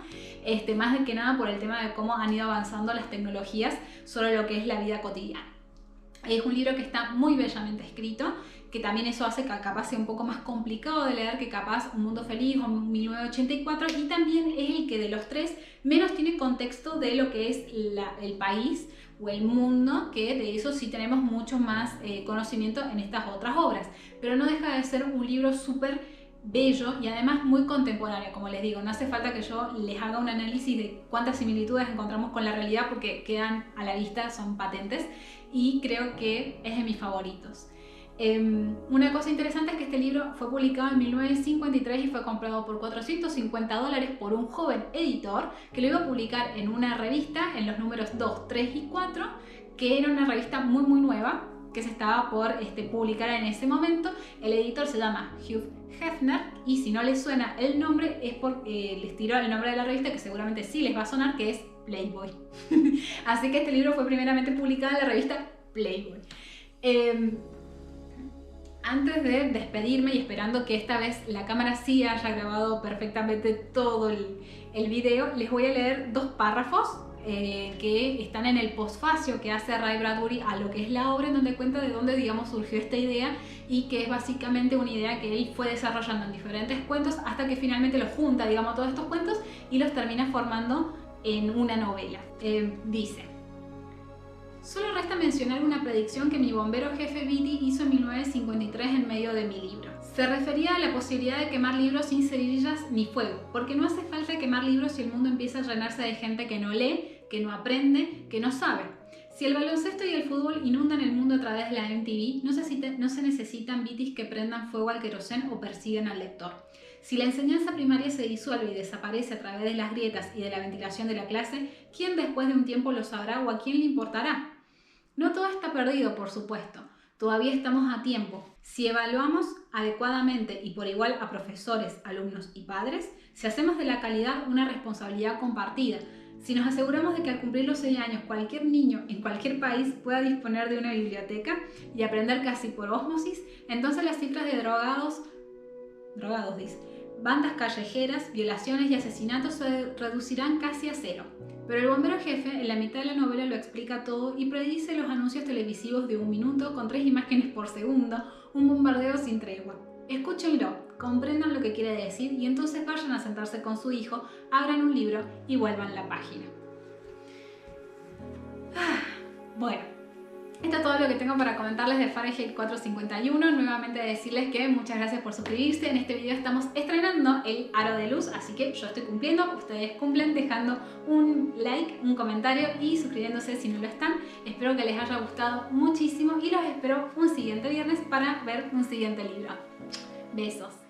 Más de que nada por el tema de cómo han ido avanzando las tecnologías sobre lo que es la vida cotidiana. Es un libro que está muy bellamente escrito, que también eso hace que capaz sea un poco más complicado de leer que capaz Un Mundo Feliz o 1984, y también es el que de los tres menos tiene contexto de lo que es el país o el mundo, que de eso sí tenemos mucho más conocimiento en estas otras obras, pero no deja de ser un libro súper bello y además muy contemporáneo. Como les digo, no hace falta que yo les haga un análisis de cuántas similitudes encontramos con la realidad porque quedan a la vista, son patentes, y creo que es de mis favoritos. Una cosa interesante es que este libro fue publicado en 1953 y fue comprado por $450 por un joven editor que lo iba a publicar en una revista en los números 2, 3 y 4, que era una revista muy nueva que se estaba por publicar en ese momento. El editor se llama Hugh Hefner, y si no les suena el nombre es porque les tiró el nombre de la revista, que seguramente sí les va a sonar, que es Playboy. Así que este libro fue primeramente publicado en la revista Playboy. Antes de despedirme y esperando que esta vez la cámara sí haya grabado perfectamente todo el video, les voy a leer dos párrafos que están en el postfacio que hace Ray Bradbury a lo que es la obra, en donde cuenta de dónde, digamos, surgió esta idea, y que es básicamente una idea que él fue desarrollando en diferentes cuentos hasta que finalmente los junta, digamos, todos estos cuentos y los termina formando en una novela. Dice: solo resta mencionar una predicción que mi bombero jefe Beatty hizo en 1953 en medio de mi libro. Se refería a la posibilidad de quemar libros sin cerillas ni fuego, porque no hace falta quemar libros si el mundo empieza a llenarse de gente que no lee, que no aprende, que no sabe. Si el baloncesto y el fútbol inundan el mundo a través de la MTV, no se necesitan Beattys que prendan fuego al querosén o persigan al lector. Si la enseñanza primaria se disuelve y desaparece a través de las grietas y de la ventilación de la clase, ¿quién después de un tiempo lo sabrá o a quién le importará? No todo está perdido, por supuesto. Todavía estamos a tiempo. Si evaluamos adecuadamente y por igual a profesores, alumnos y padres, si hacemos de la calidad una responsabilidad compartida, si nos aseguramos de que al cumplir los 6 años cualquier niño en cualquier país pueda disponer de una biblioteca y aprender casi por ósmosis, entonces las cifras de drogados dice, bandas callejeras, violaciones y asesinatos se reducirán casi a cero. Pero el bombero jefe en la mitad de la novela lo explica todo y predice los anuncios televisivos de 1 minuto con 3 imágenes por segundo, un bombardeo sin tregua. Escúchenlo, comprendan lo que quiere decir y entonces vayan a sentarse con su hijo, abran un libro y vuelvan la página. Bueno, Esto es todo lo que tengo para comentarles de Fahrenheit 451. Nuevamente decirles que muchas gracias por suscribirse. En este video estamos estrenando el aro de luz, así que yo estoy cumpliendo, ustedes cumplen dejando un like, un comentario y suscribiéndose si no lo están. Espero que les haya gustado muchísimo y los espero un siguiente viernes para ver un siguiente libro. Besos.